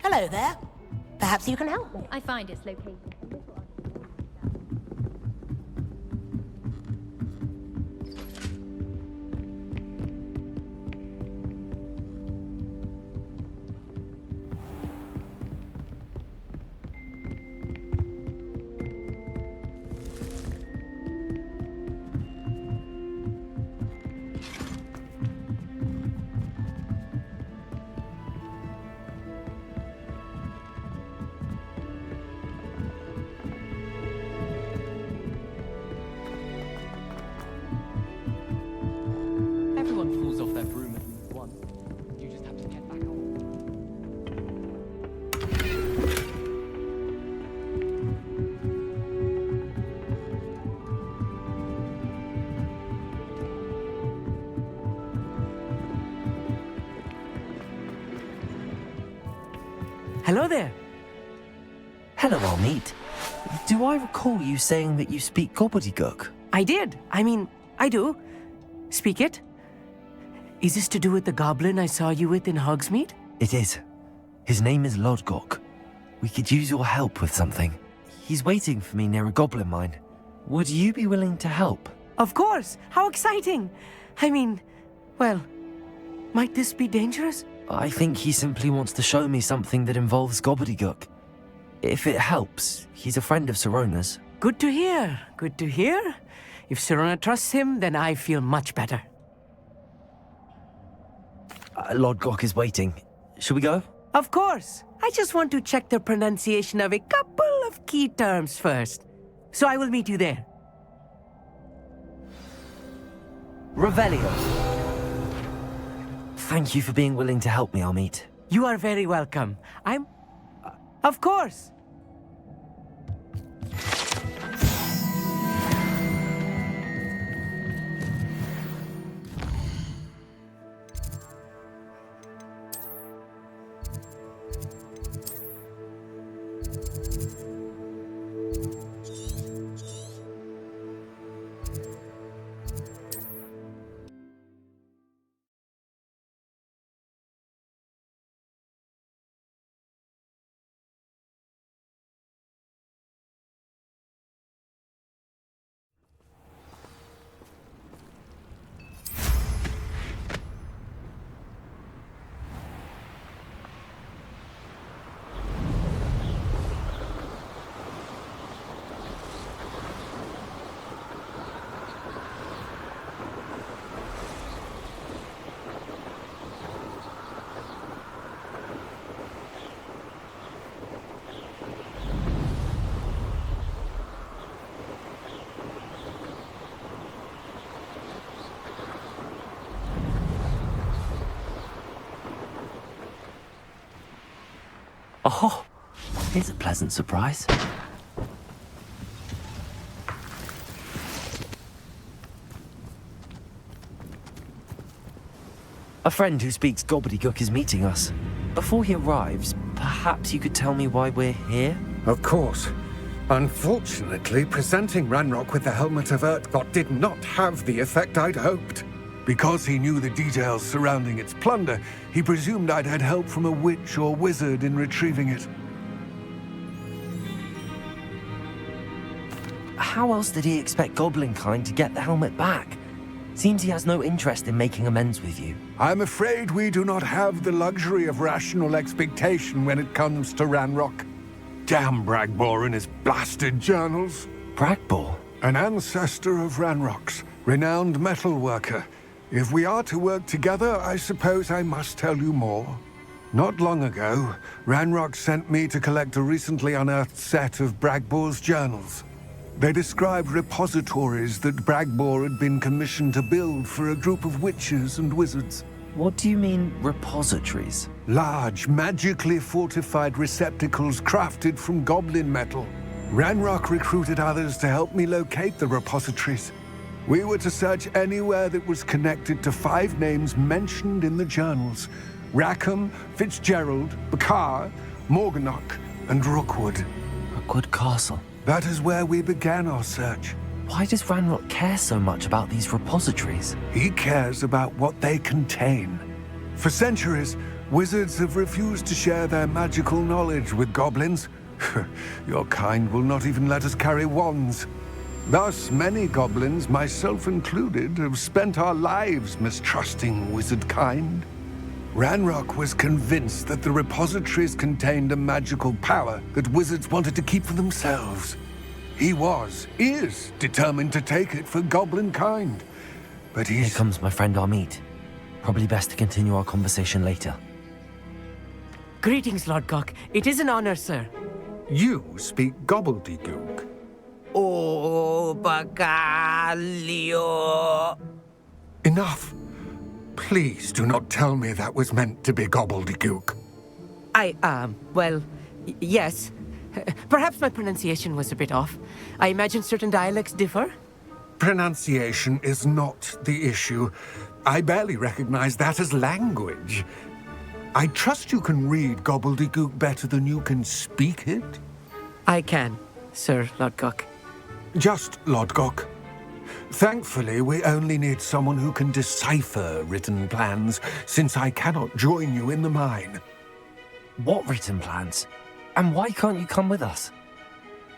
Hello there. Perhaps you can help me. I find its location. Everyone falls off their broom at least once. You just have to get back on. Hello there. Hello, Almeet. Do I recall you saying that you speak gobbledygook? I did. I do. Speak it. Is this to do with the goblin I saw you with in Hogsmeade? It is. His name is Lodgok. We could use your help with something. He's waiting for me near a goblin mine. Would you be willing to help? Of course. How exciting. Well, might this be dangerous? I think he simply wants to show me something that involves gobbledygook. If it helps, he's a friend of Sirona's. Good to hear. Good to hear. If Sirona trusts him, then I feel much better. Lodgok is waiting. Shall we go? Of course. I just want to check the pronunciation of a couple of key terms first. So I will meet you there. Revelio. Thank you for being willing to help me, Almeet. You are very welcome. Of course. Oh, here's a pleasant surprise. A friend who speaks gobbledygook is meeting us. Before he arrives, perhaps you could tell me why we're here? Of course. Unfortunately, presenting Ranrock with the Helmet of Urtkot did not have the effect I'd hoped. Because he knew the details surrounding its plunder, he presumed I'd had help from a witch or wizard in retrieving it. How else did he expect Goblinkind to get the helmet back? Seems he has no interest in making amends with you. I'm afraid we do not have the luxury of rational expectation when it comes to Ranrock. Damn Bragbor and his blasted journals. Bragbor? An ancestor of Ranrock's, renowned metal worker. If we are to work together, I suppose I must tell you more. Not long ago, Ranrock sent me to collect a recently unearthed set of Bragbor's journals. They described repositories that Bragbor had been commissioned to build for a group of witches and wizards. What do you mean, repositories? Large, magically fortified receptacles crafted from goblin metal. Ranrock recruited others to help me locate the repositories. We were to search anywhere that was connected to 5 names mentioned in the journals: Rackham, Fitzgerald, Bakar, Morganach, and Rookwood. Rookwood Castle. That is where we began our search. Why does Ranrock care so much about these repositories? He cares about what they contain. For centuries, wizards have refused to share their magical knowledge with goblins. Your kind will not even let us carry wands. Thus, many goblins, myself included, have spent our lives mistrusting wizard kind. Ranrock was convinced that the repositories contained a magical power that wizards wanted to keep for themselves. He is determined to take it for goblin kind. But Here comes my friend Amit. Probably best to continue our conversation later. Greetings, Lord Gok. It is an honor, sir. You speak gobbledygook. Oh, Bagalio. Enough. Please do not tell me that was meant to be gobbledygook. Well, yes. Perhaps my pronunciation was a bit off. I imagine certain dialects differ. Pronunciation is not the issue. I barely recognize that as language. I trust you can read gobbledygook better than you can speak it? I can, Sir Lord Gok. Just Lord Gok. Thankfully, we only need someone who can decipher written plans, since I cannot join you in the mine. What written plans? And why can't you come with us?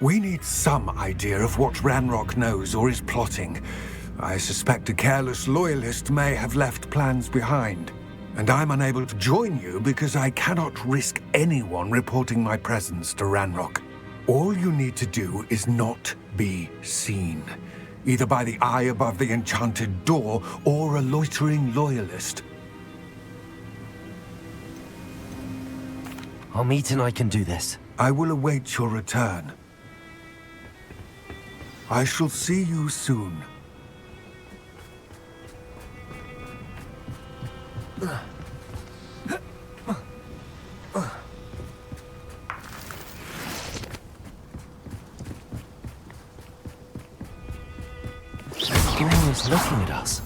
We need some idea of what Ranrock knows or is plotting. I suspect a careless loyalist may have left plans behind. And I'm unable to join you because I cannot risk anyone reporting my presence to Ranrock. All you need to do is not be seen, either by the eye above the enchanted door or a loitering loyalist. Amit and I can do this. I will await your return. I shall see you soon. The door is looking at us.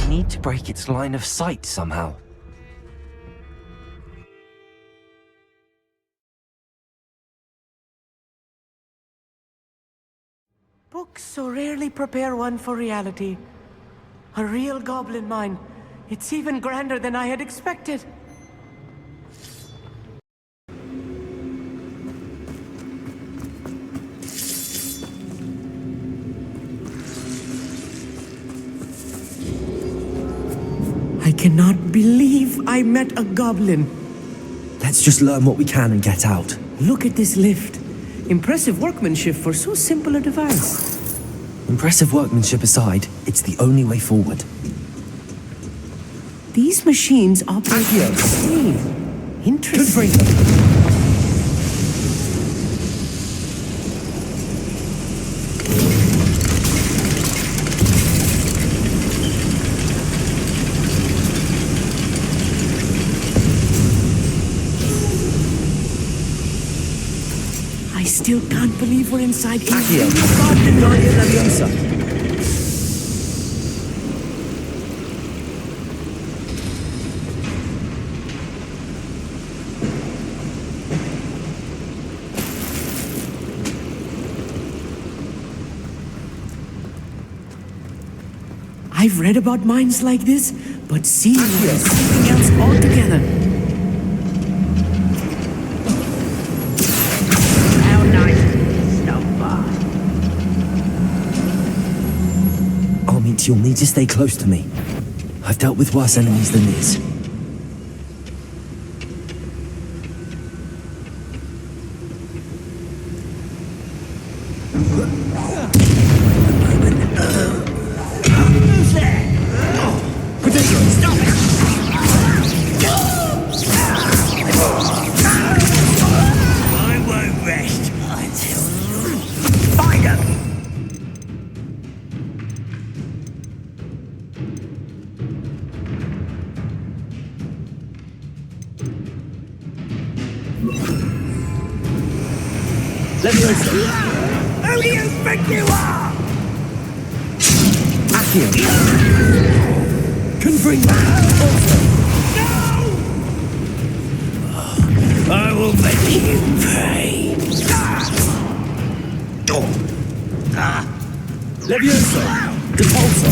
Need to break its line of sight somehow. Books so rarely prepare one for reality. A real goblin mine. It's even grander than I had expected. I cannot believe I met a goblin. Let's just learn what we can and get out. Look at this lift. Impressive workmanship for so simple a device. Impressive workmanship aside, it's the only way forward. These machines operate at speed. Interesting. I still can't believe we're inside a goblin mine. I've read about mines like this, but seeing it is something else altogether. How nice to stop by. Amit, you'll need to stay close to me. I've dealt with worse enemies than this. Who's there? Stop it! I won't rest until you find him! Let me listen. Who do you think you are? Accio. Can bring back. No! I will make you pay. Levioso. Depulso.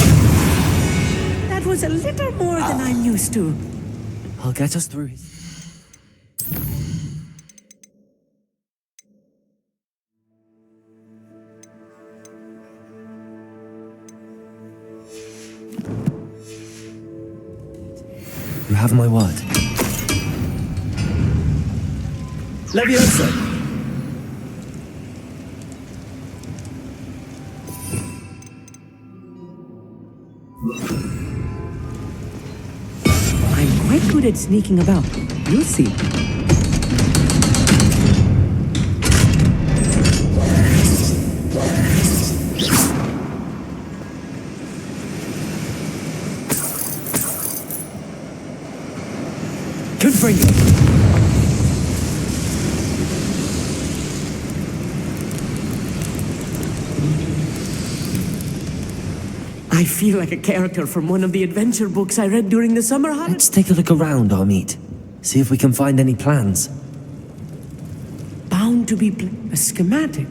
That was a little more than I'm used to. I'll get us through his... You have my word. Levioso! I'm quite good at sneaking about. You'll see. Confringo! I feel like a character from one of the adventure books I read during the summer holidays. Let's take a look around, Amit. See if we can find any plans. Bound to be a schematic.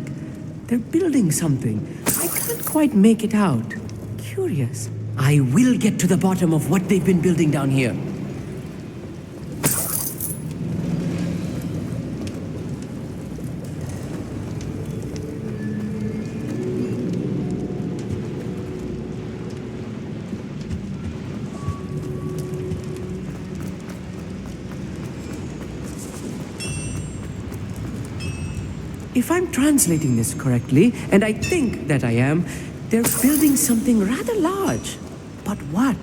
They're building something. I can't quite make it out. Curious. I will get to the bottom of what they've been building down here. If I'm translating this correctly, and I think that I am, they're building something rather large. But what?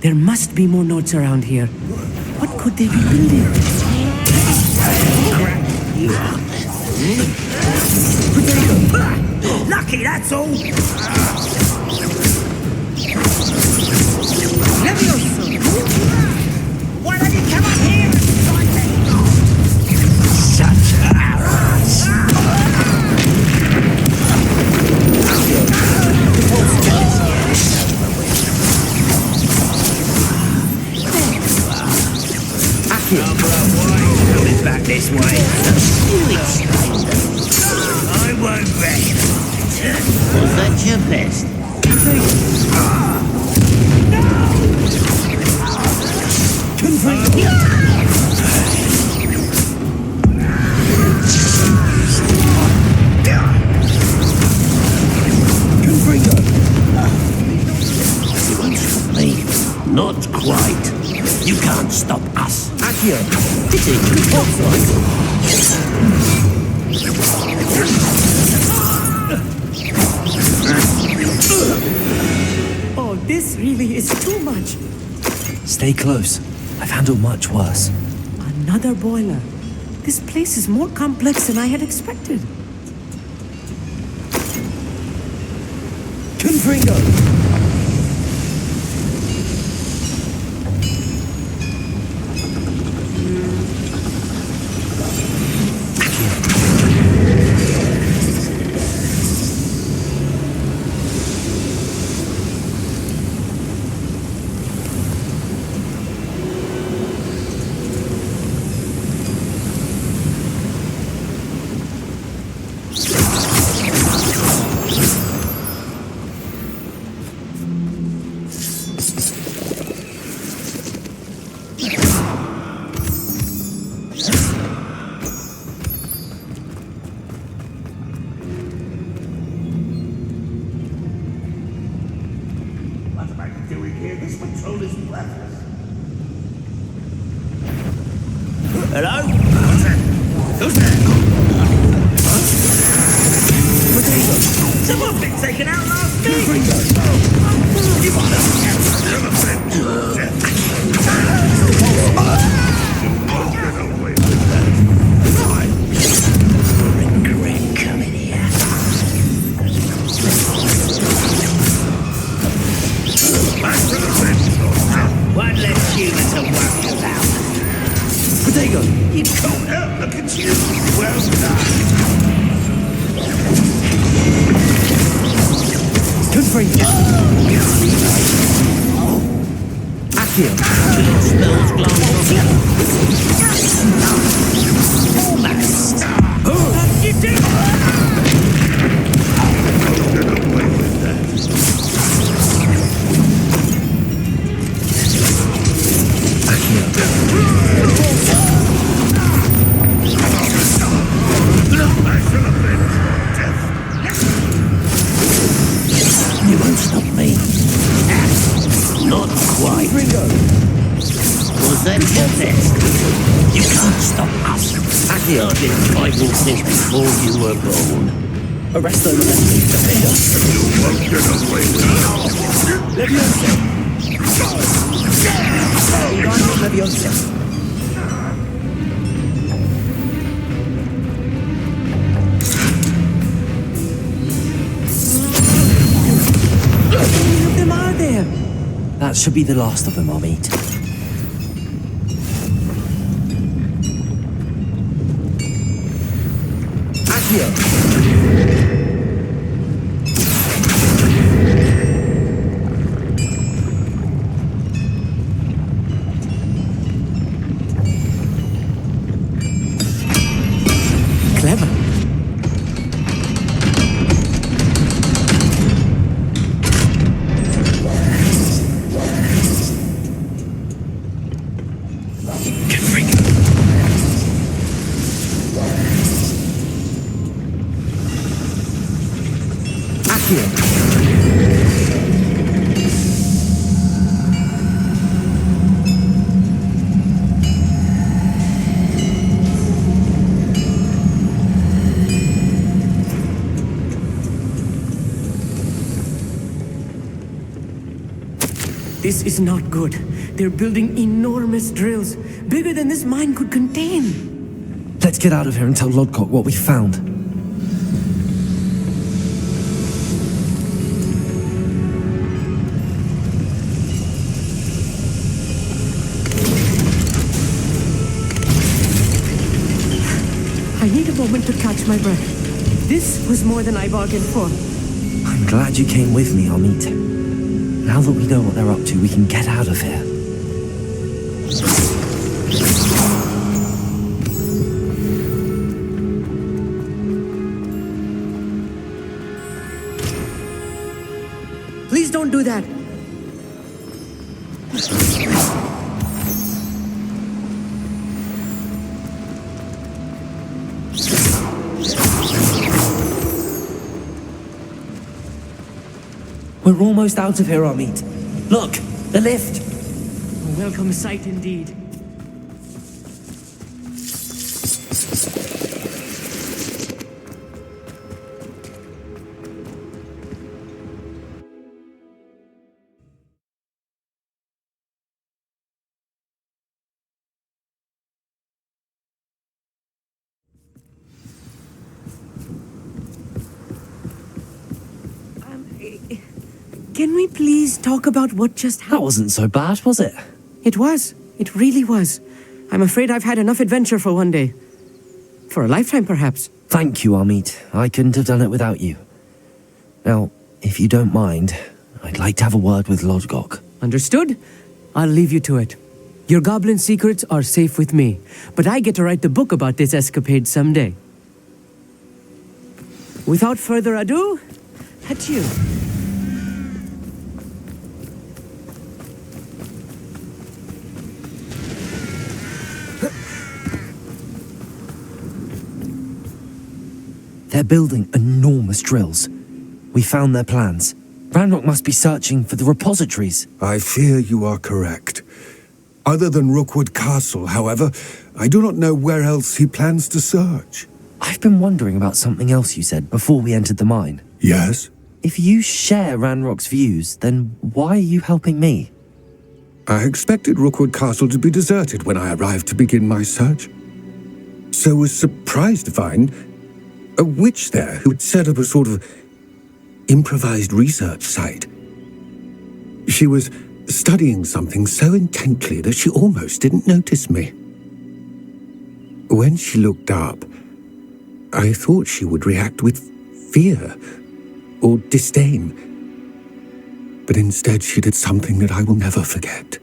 There must be more notes around here. What could they be building? Lucky, that's all! Levioso! Why don't you come up here and fight me? Such arrows! Coming back this way. I won't rest. Was that your best? Not quite. You can't stop us. Accio! Pity. Oh, this really is too much. Stay close. I've handled much worse. Another boiler. This place is more complex than I had expected. Confringo! Hello? Who's there? Who's there? Someone been taken out last week! You want regret coming here. One less human to worry about. Potato! You caught up, look at you. Well done. Confirmed. Akio. Smells glowing off you. Almost. You did it! You won't stop me. Not quite. Was that your test? You can't stop us. Akio didn't fight all this before you were born. Arrest them. You won't get away with Leviosa. Leviosa. How many of them are there? That should be the last of them, Amit. Akio. Clever. This is not good. They're building enormous drills, bigger than this mine could contain. Let's get out of here and tell Lodcock what we found. I need a moment to catch my breath. This was more than I bargained for. I'm glad you came with me, Amit. Now that we know what they're up to, we can get out of here. Please don't do that. We're almost out of here, Amit. Look, the lift. A welcome sight indeed. Can we please talk about what just That happened? wasn't so bad, was it? It was. It really was. I'm afraid I've had enough adventure for one day. For a lifetime, perhaps. Thank you, Amit. I couldn't have done it without you. Now, if you don't mind, I'd like to have a word with Lodgok. Understood? I'll leave you to it. Your goblin secrets are safe with me, but I get to write the book about this escapade someday. Without further ado, adieu. They're building enormous drills. We found their plans. Ranrock must be searching for the repositories. I fear you are correct. Other than Rookwood Castle, however, I do not know where else he plans to search. I've been wondering about something else you said before we entered the mine. Yes? If you share Ranrock's views, then why are you helping me? I expected Rookwood Castle to be deserted when I arrived to begin my search. So was surprised to find a witch there who had set up a sort of improvised research site. She was studying something so intently that she almost didn't notice me. When she looked up, I thought she would react with fear or disdain. But instead she did something that I will never forget.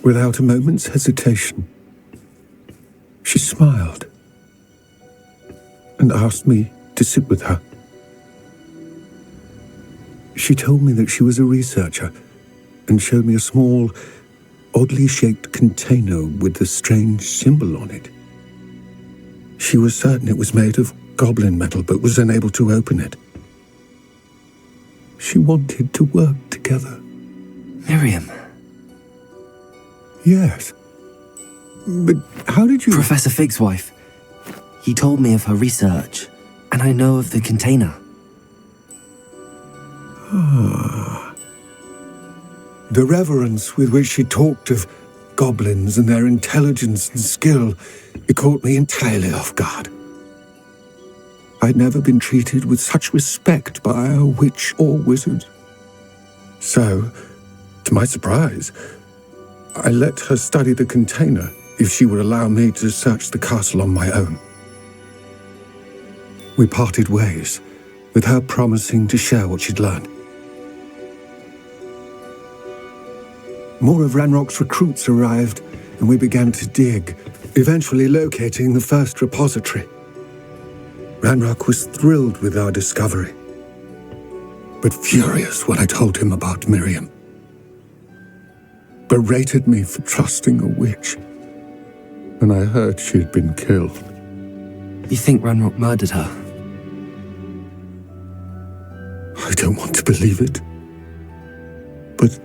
Without a moment's hesitation, she smiled and asked me to sit with her. She told me that she was a researcher and showed me a small, oddly shaped container with a strange symbol on it. She was certain it was made of goblin metal, but was unable to open it. She wanted to work together. Miriam. Yes. But how did you... Professor Fig's wife. He told me of her research, and I know of the container. The reverence with which she talked of goblins and their intelligence and skill, it caught me entirely off guard. I'd never been treated with such respect by a witch or wizard. So, to my surprise, I let her study the container if she would allow me to search the castle on my own. We parted ways, with her promising to share what she'd learned. More of Ranrock's recruits arrived, and we began to dig, eventually locating the first repository. Ranrock was thrilled with our discovery, but furious when I told him about Miriam. Berated me for trusting a witch, and I heard she had been killed. You think Ranrock murdered her? I don't want to believe it, but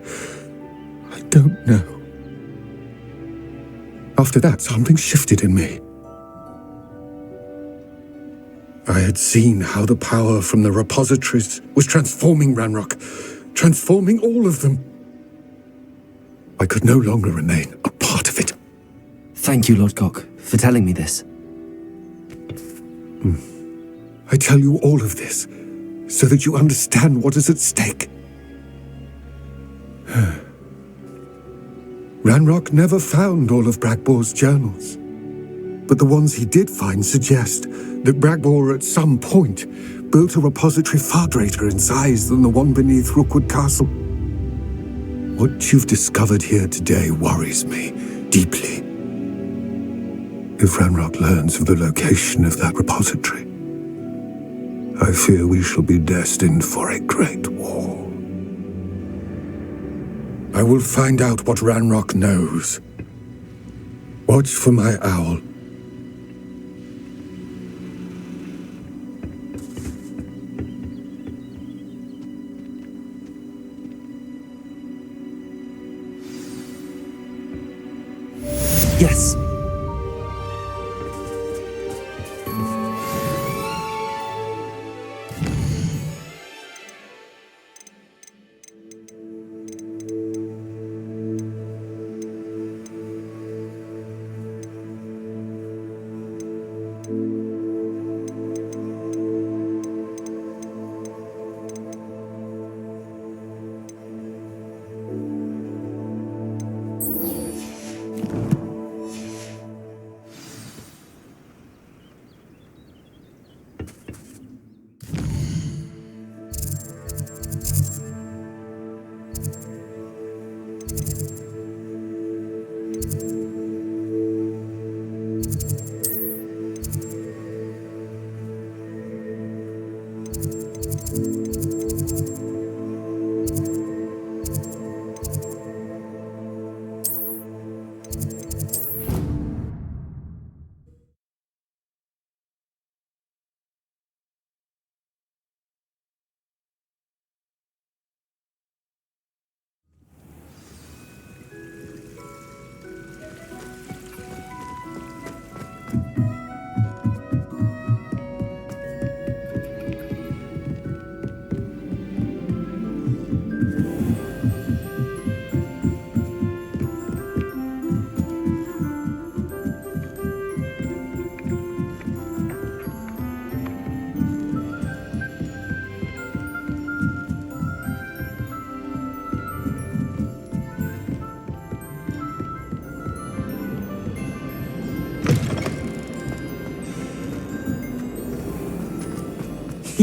I don't know. After that, something shifted in me. I had seen how the power from the repositories was transforming Ranrock, transforming all of them. I could no longer remain a part of it. Thank you, Lord Cock, for telling me this. I tell you all of this so that you understand what is at stake. Ranrock never found all of Bragbor's journals, but the ones he did find suggest that Bragbor at some point built a repository far greater in size than the one beneath Rookwood Castle. What you've discovered here today worries me deeply. If Ranrock learns of the location of that repository, I fear we shall be destined for a great war. I will find out what Ranrock knows. Watch for my owl. Yes.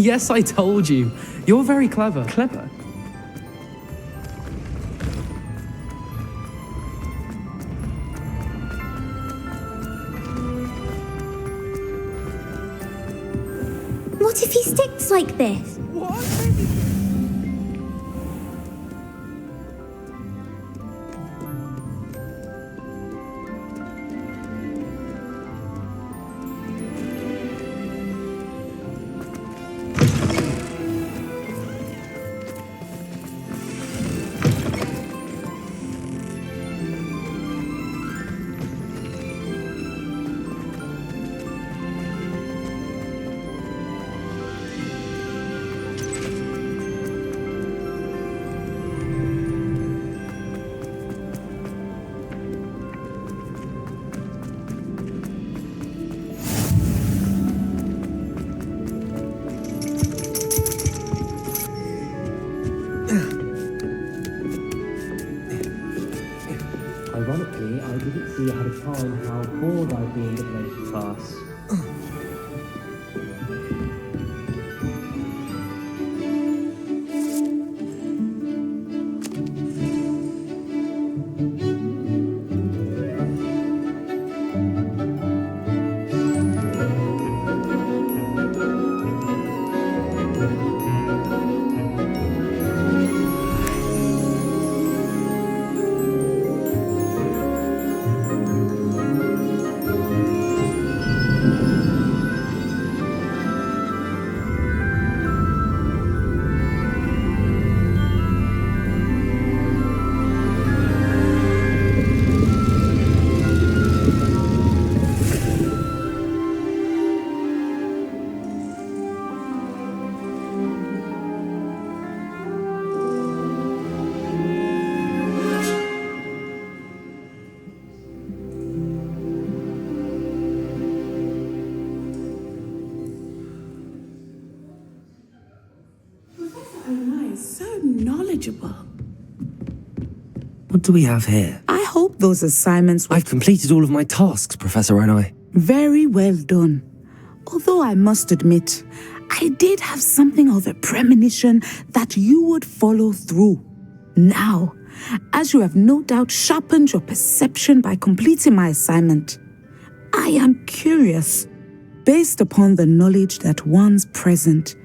Yes, I told you. You're very clever. Clever? What if he sticks like this? Ironically, I didn't see ahead of time how bored I'd be in the later class. So knowledgeable. What do we have here? I hope those assignments were I've completed all of my tasks, Professor Onai. very well done. Although I must admit, I did have something of a premonition that you would follow through. Now, as you have no doubt sharpened your perception by completing my assignment, I am curious, based upon the knowledge that one's present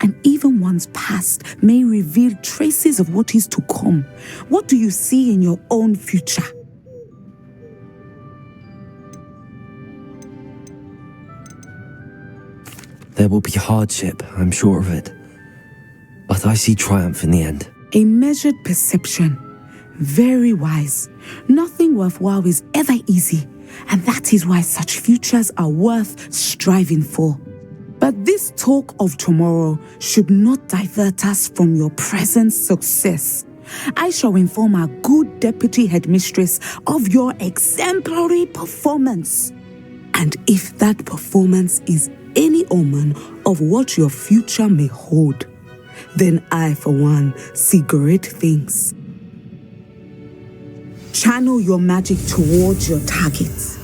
and even one's past may reveal traces of what is to come. What do you see in your own future? There will be hardship, I'm sure of it. But I see triumph in the end. A measured perception. Very wise. Nothing worthwhile is ever easy, and that is why such futures are worth striving for. But this talk of tomorrow should not divert us from your present success. I shall inform our good deputy headmistress of your exemplary performance. And if that performance is any omen of what your future may hold, then I, for one, see great things. Channel your magic towards your targets.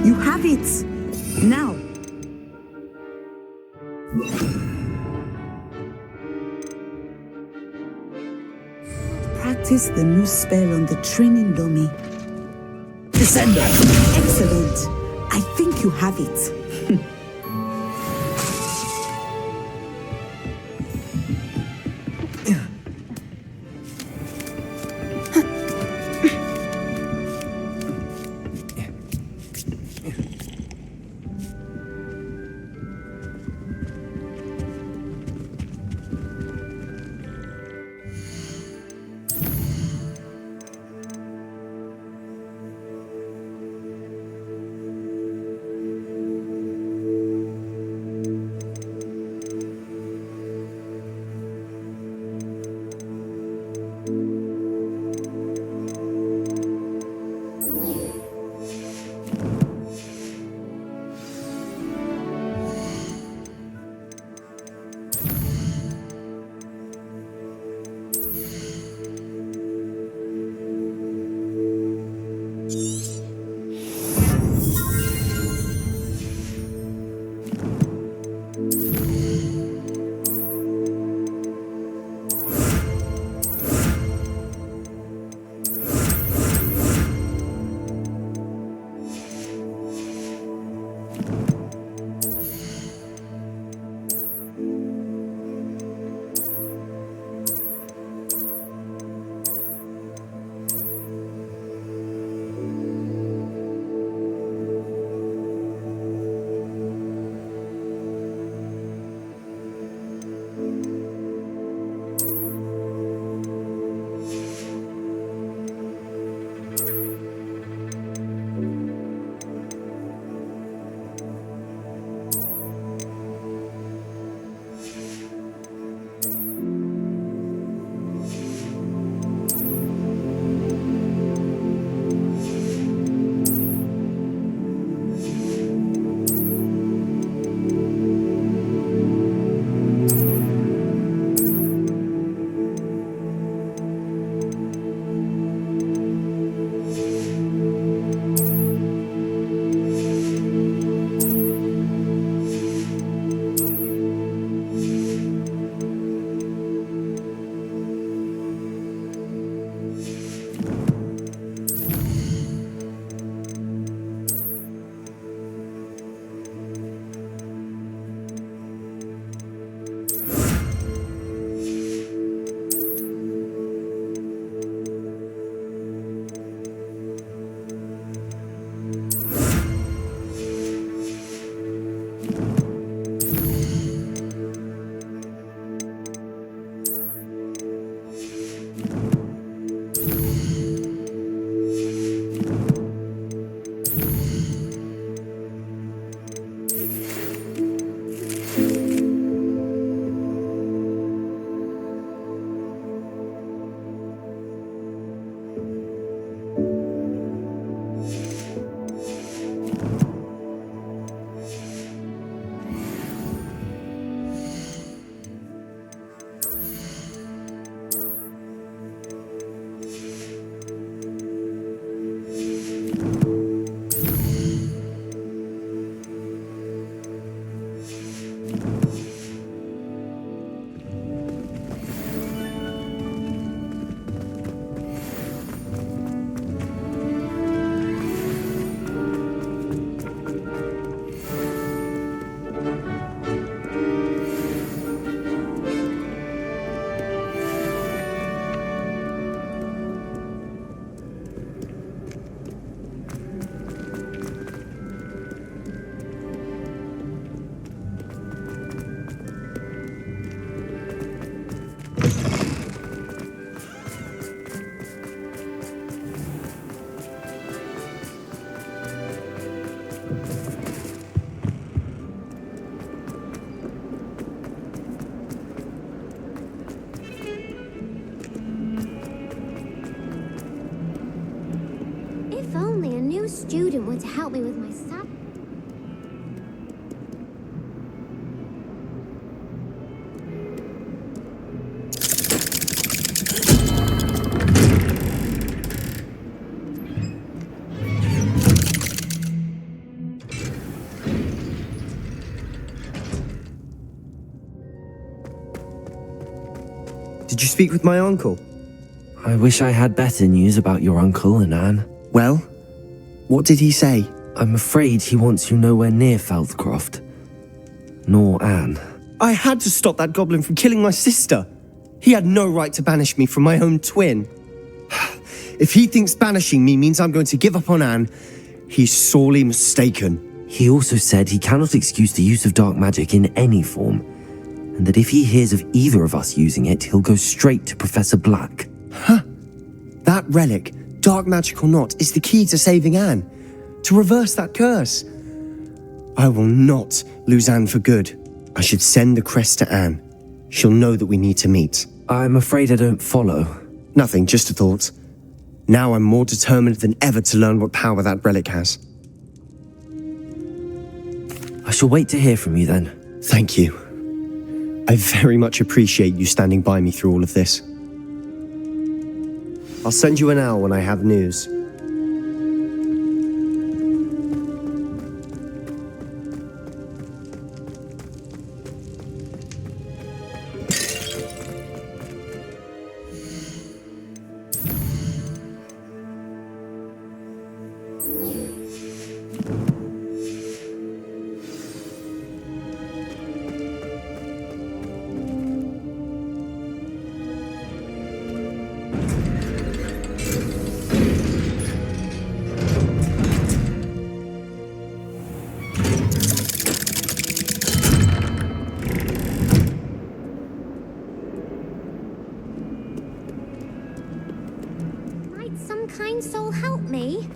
You have it. Now. Practice the new spell on the training dummy. Descender! Excellent. I think you have it. some student were to help me with my sub. Did you speak with my uncle? I wish I had better news about your uncle and Anne. Well, what did he say? I'm afraid he wants you nowhere near Feldcroft. Nor Anne. I had to stop that goblin from killing my sister. He had no right to banish me from my own twin. If he thinks banishing me means I'm going to give up on Anne, he's sorely mistaken. He also said he cannot excuse the use of dark magic in any form, and that if he hears of either of us using it, he'll go straight to Professor Black. Huh? That relic, dark magic or not, is the key to saving Anne. To reverse that curse. I will not lose Anne for good. I should send the crest to Anne. She'll know that we need to meet. I'm afraid I don't follow. Nothing, just a thought. Now I'm more determined than ever to learn what power that relic has. I shall wait to hear from you then. Thank you. I very much appreciate you standing by me through all of this. I'll send you an owl when I have news. Might some kind soul help me?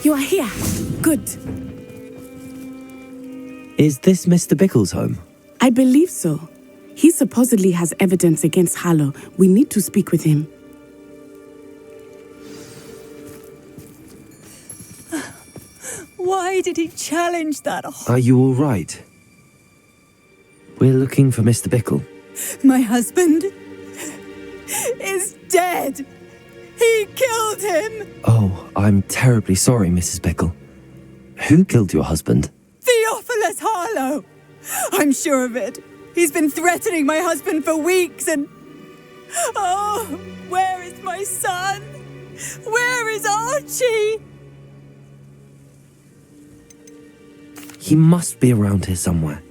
You are here. Good. Is this Mr. Bickle's home? I believe so. He supposedly has evidence against Harlow. We need to speak with him. Why did he challenge that? Are you all right? We're looking for Mr. Bickle. My husband is dead. He killed him. Oh, I'm terribly sorry, Mrs. Bickle. Who killed your husband? Theophilus Harlow. I'm sure of it. He's been threatening my husband for weeks and... Oh, where is my son? Where is Archie? He must be around here somewhere.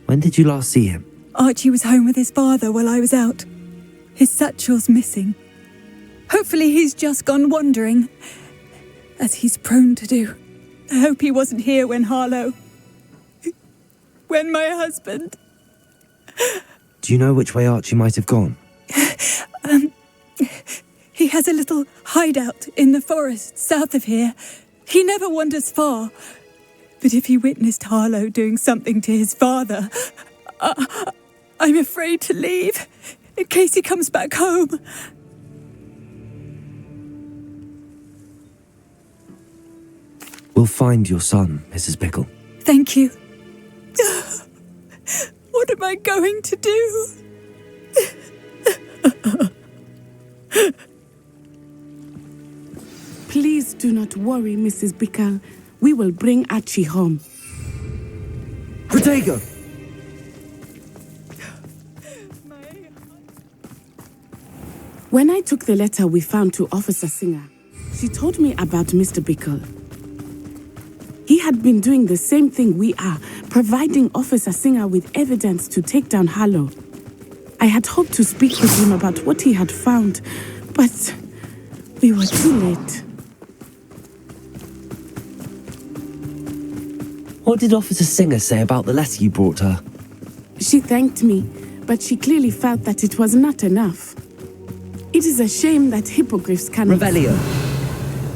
When did you last see him? Archie was home with his father while I was out. His satchel's missing. Hopefully he's just gone wandering, as he's prone to do. I hope he wasn't here when when my husband... Do you know which way Archie might have gone? He has a little hideout in the forest south of here. He never wanders far. But if he witnessed Harlow doing something to his father, I'm afraid to leave, in case he comes back home. We'll find your son, Mrs. Bickle. Thank you. What am I going to do? Please do not worry, Mrs. Bickle. We will bring Archie home. Protego! When I took the letter we found to Officer Singer, she told me about Mr. Bickle. He had been doing the same thing we are, providing Officer Singer with evidence to take down Harlow. I had hoped to speak with him about what he had found, but we were too late. What did Officer Singer say about the letter you brought her? She thanked me, but she clearly felt that it was not enough. It is a shame that hippogriffs cannot... Revelio.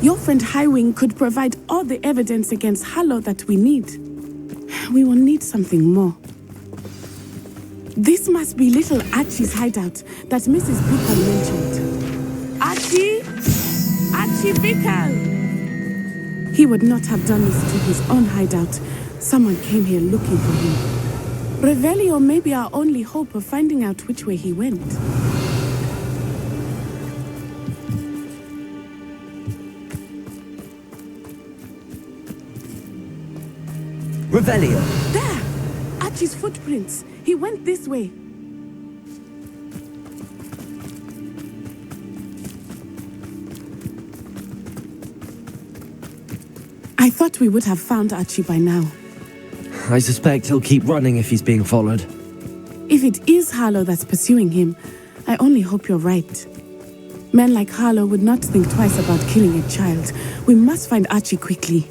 Your friend Highwing could provide all the evidence against Harlow that we need. We will need something more. This must be little Archie's hideout that Mrs. Bickle mentioned. Archie? Archie Bickle! He would not have done this to his own hideout. Someone came here looking for him. Revelio may be our only hope of finding out which way he went. Revelio. There! Archie's footprints. He went this way. I thought we would have found Archie by now. I suspect he'll keep running if he's being followed. If it is Harlow that's pursuing him, I only hope you're right. Men like Harlow would not think twice about killing a child. We must find Archie quickly.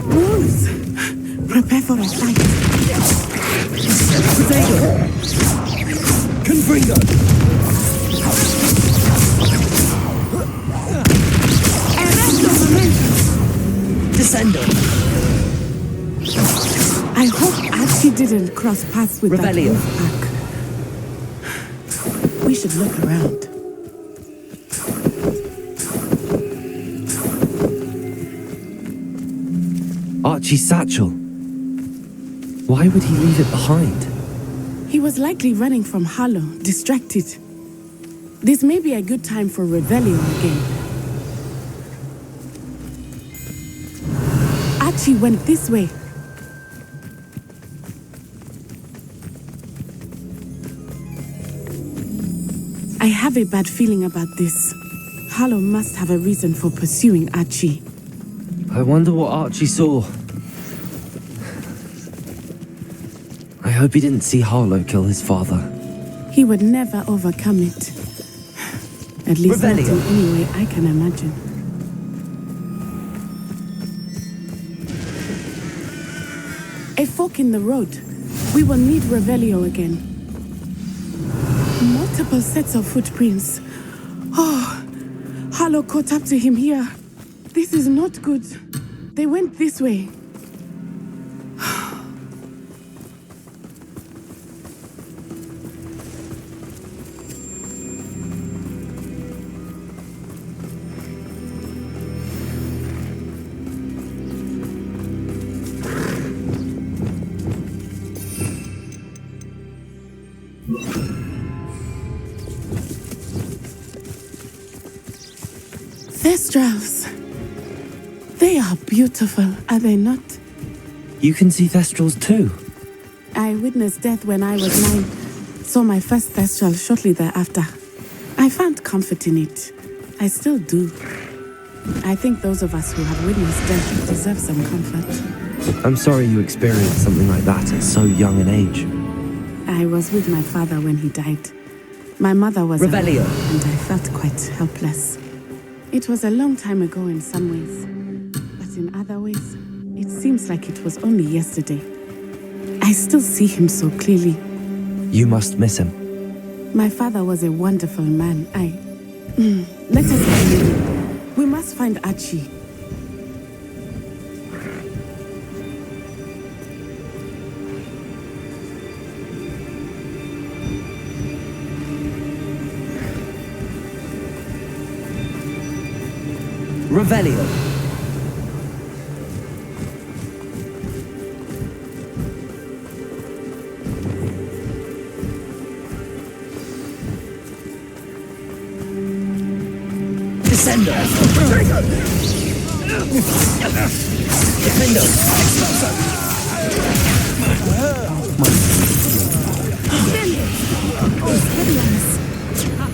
Wolves! Prepare for a fight. Confringo! Descendo! I hope Archie didn't cross paths with Revelio. that wolf pack. We should look around. Archie's satchel. Why would he leave it behind? He was likely running from Harlow, distracted. This may be a good time for Revelio again. Archie went this way. I have a bad feeling about this. Harlow must have a reason for pursuing Archie. I wonder what Archie saw. I hope he didn't see Harlow kill his father. He would never overcome it. At least not in any way I can imagine. A fork in the road. We will need Revelio again. Multiple sets of footprints. Oh, Harlow caught up to him here. This is not good. They went this way. Thestrals. They are beautiful, are they not? You can see Thestrals too. I witnessed death when I was 9. Saw my first Thestral shortly thereafter. I found comfort in it. I still do. I think those of us who have witnessed death deserve some comfort. I'm sorry you experienced something like that at so young an age. I was with my father when he died. My mother was Revelio. away, and I felt quite helpless. It was a long time ago in some ways, but in other ways, it seems like it was only yesterday. I still see him so clearly. You must miss him. My father was a wonderful man. Let us continue. We must find Archie. Revelio. Descendo. Defendo!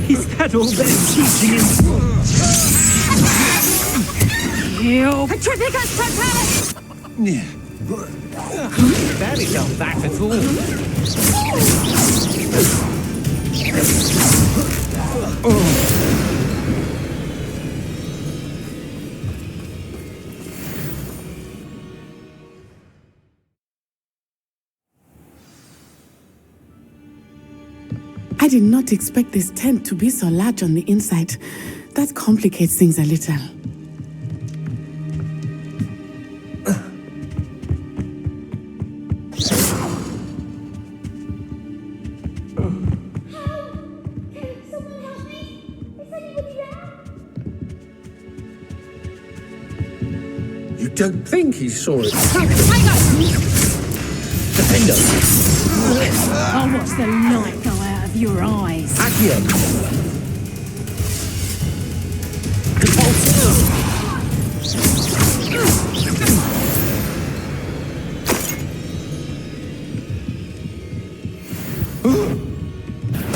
Is that all they're teaching him? Petrificus Totalis! Barely felt that at all. I did not expect this tent to be so large on the inside. That complicates things a little. You don't think he saw it? Defendo! I'll watch the light go out of your eyes. Accio! Compulsive!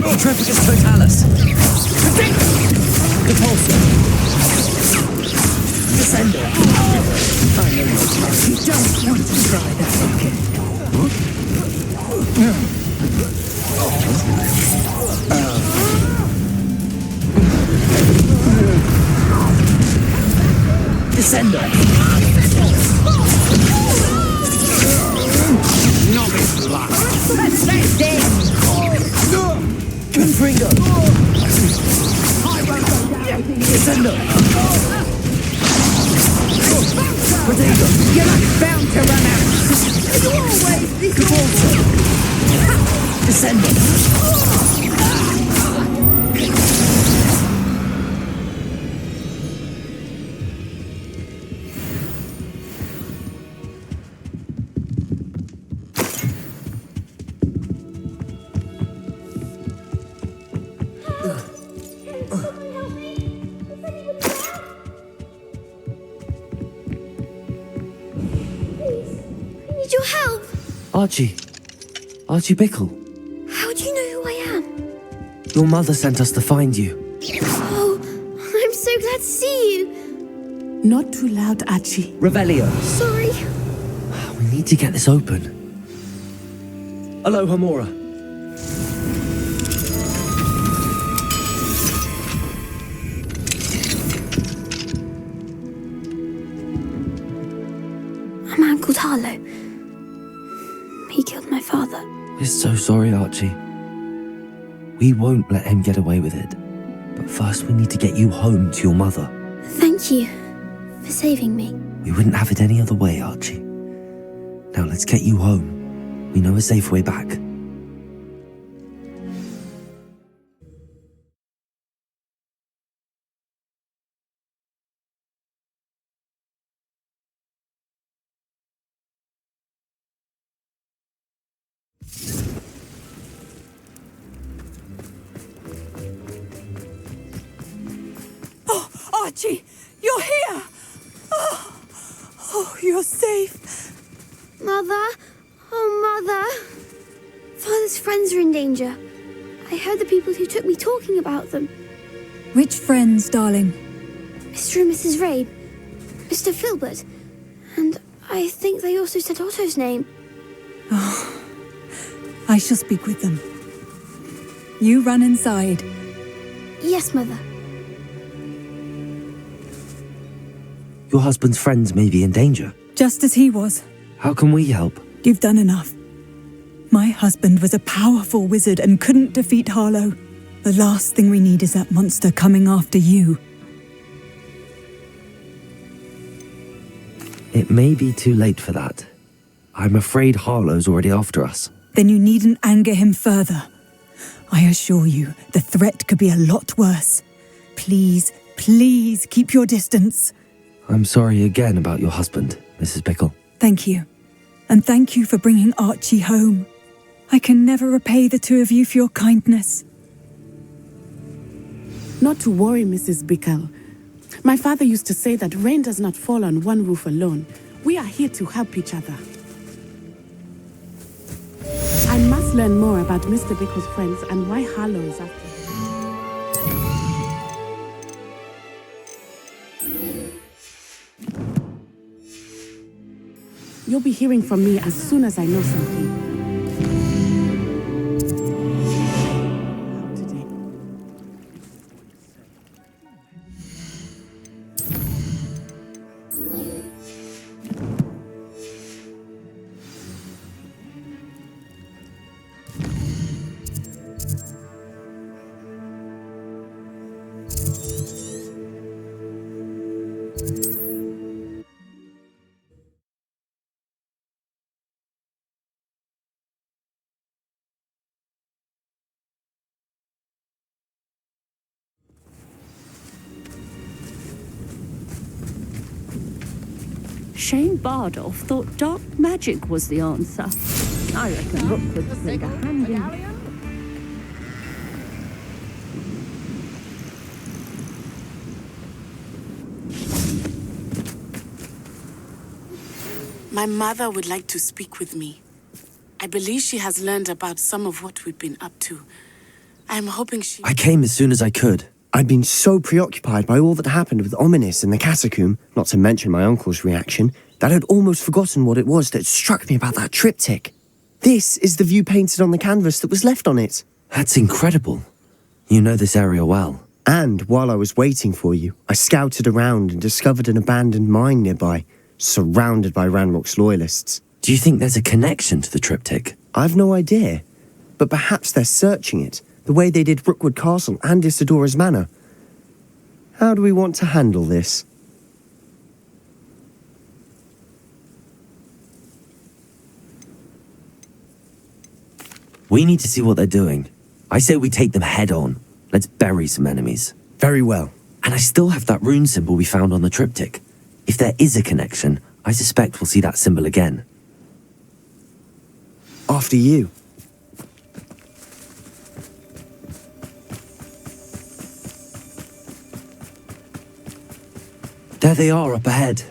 Petrificus Totalis! Compulsive! Descender! I know you don't want to try that again. Descender! Novice luck. Confringo! Descender! Protego! You're not bound to run out. You always Cavolta! Descender! Need your help. Archie. Archie Bickle. How do you know who I am? Your mother sent us to find you. Oh, I'm so glad to see you. Not too loud, Archie. Revelio! Sorry. We need to get this open. Aloha Mora! A man called Harlow. He killed my father. We're so sorry, Archie. We won't let him get away with it. But first we need to get you home to your mother. Thank you for saving me. We wouldn't have it any other way, Archie. Now let's get you home. We know a safe way back. Oh, Archie, you're here! Oh, you're safe. Mother? Oh, Mother. Father's friends are in danger. I heard the people who took me talking about them. Which friends, darling? Mr. and Mrs. Rabe. Mr. Filbert. And I think they also said Otto's name. I shall speak with them. You run inside. Yes, Mother. Your husband's friends may be in danger. Just as he was. How can we help? You've done enough. My husband was a powerful wizard and couldn't defeat Harlow. The last thing we need is that monster coming after you. It may be too late for that. I'm afraid Harlow's already after us. Then you needn't anger him further. I assure you, the threat could be a lot worse. Please, please keep your distance. I'm sorry again about your husband, Mrs. Bickle. Thank you. And thank you for bringing Archie home. I can never repay the two of you for your kindness. Not to worry, Mrs. Bickle. My father used to say that rain does not fall on one roof alone. We are here to help each other. I must learn more about Mr. Bickle's friends and why Harlow is after him. You'll be hearing from me as soon as I know something. Shane Bardolph thought dark magic was the answer. I reckon Rookwood played a hand in... My mother would like to speak with me. I believe she has learned about some of what we've been up to. I'm hoping she... I came as soon as I could. I'd been so preoccupied by all that happened with Ominis and the catacomb, not to mention my uncle's reaction, that I'd almost forgotten what it was that struck me about that triptych. This is the view painted on the canvas that was left on it. That's incredible. You know this area well. And while I was waiting for you, I scouted around and discovered an abandoned mine nearby, surrounded by Ranrock's loyalists. Do you think there's a connection to the triptych? I've no idea, but perhaps they're searching it, the way they did Rookwood Castle and Isidora's Manor. How do we want to handle this? We need to see what they're doing. I say we take them head on. Let's bury some enemies. Very well. And I still have that rune symbol we found on the triptych. If there is a connection, I suspect we'll see that symbol again. After you. There they are up ahead.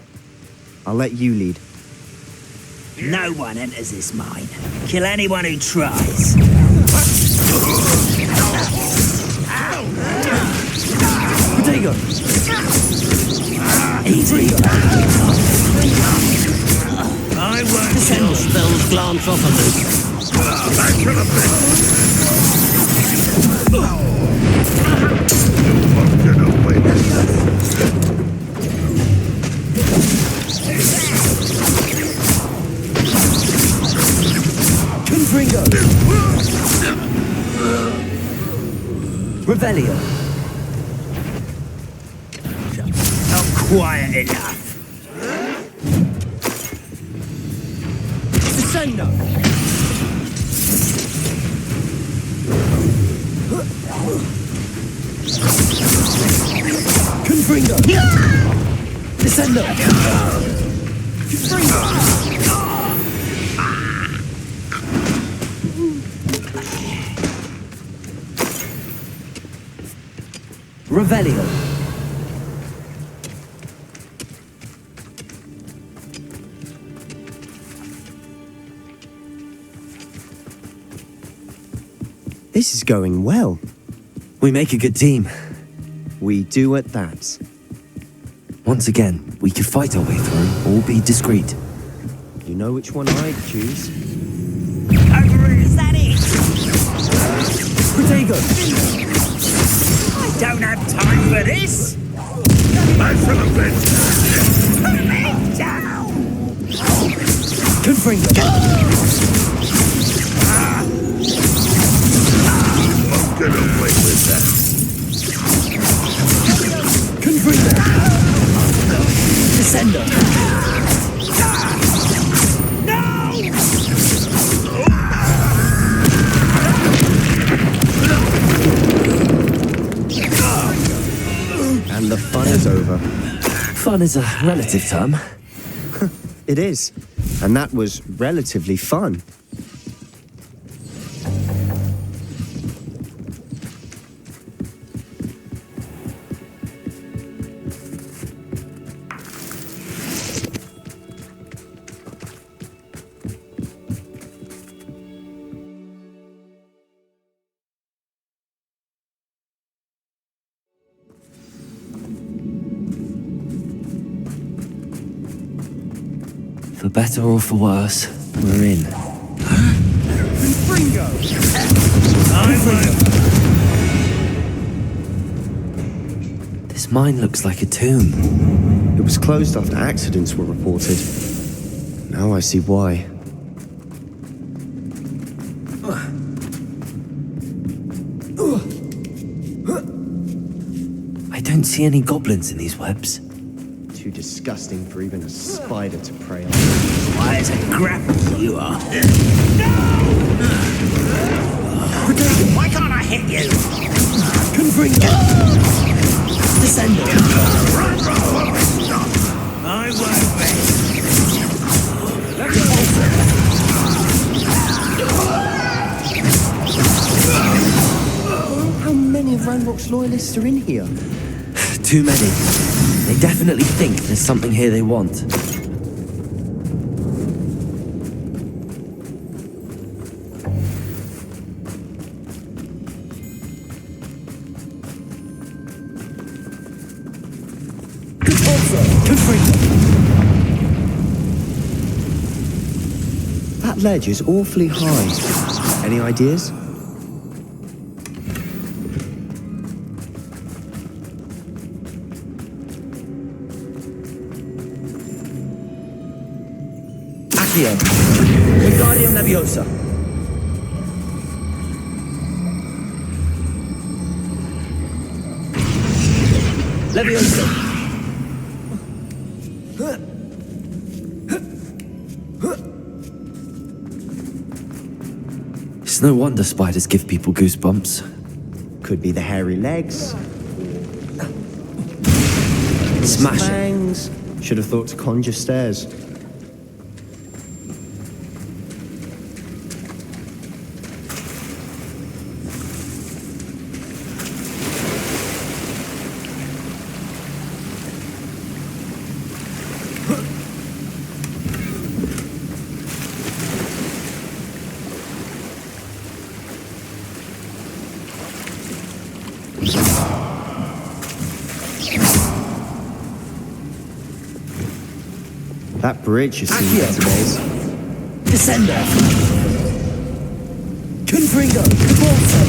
I'll let you lead. No one enters this mine. Kill anyone who tries. Potato! Easy. I won't Send spells glance off of them. Back to the pit. Get away with that. Confringo! Revelio! Not quiet enough. Descendo! Confringo! Descendo! Confringo! Revelio. This is going well. We make a good team. We do at that. Once again, we could fight our way through, or be discreet. You know which one I'd choose. Is that it? Protego! I don't have time for this. Back to the pit. Put me down. Confringo! Get away with that. Confringo! Descendo! And the fun is over. Fun is a relative term. It is. And that was relatively fun. For better or for worse, we're in. This mine looks like a tomb. It was closed after accidents were reported. Now I see why. I don't see any goblins in these webs. Too disgusting for even a spider to prey on. Why is it grapple you are? Why can't I hit you? Confringo. Descender. I won't be. How many of Ranrock's loyalists are in here? Too many. They definitely think there's something here they want. That ledge is awfully high. Any ideas? Accio. Wingardium Leviosa. Leviosa. It's no wonder spiders give people goosebumps. Could be the hairy legs. Smash it. Fangs. Should have thought to conjure stairs. That bridge has seen better days. Descender. Confringo. Cabalso.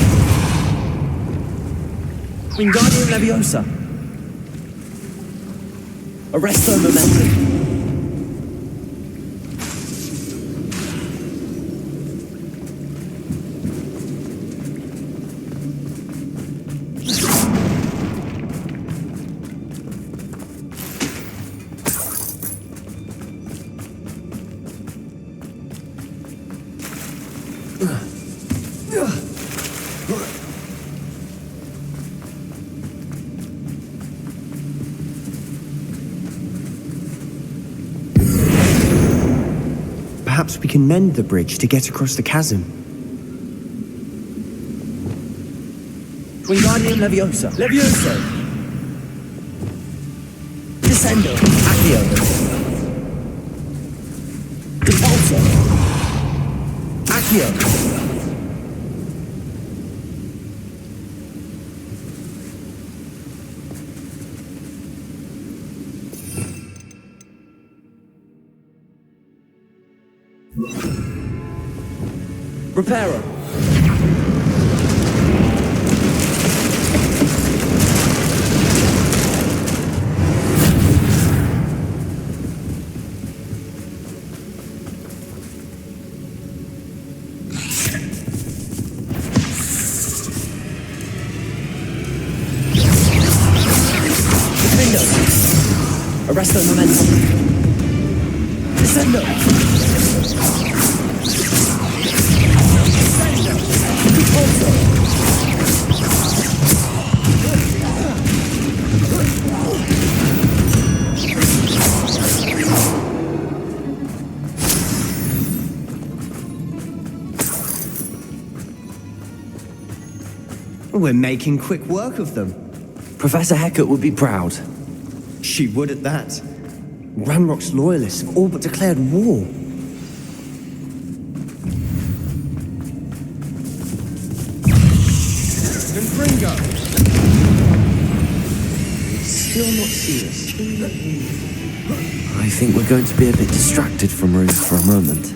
Wingardium Leviosa. Arresto Momentum. Perhaps we can mend the bridge to get across the chasm. Wingardium Leviosa. Levioso. Descendo. Accio. Cabalso. Accio. Reparo. Arresto Momentum. Descendo. We're making quick work of them. Professor Hecat would be proud. She would at that. Ranrock's loyalists have all but declared war. still not see us. I think we're going to be a bit distracted from Ruth for a moment.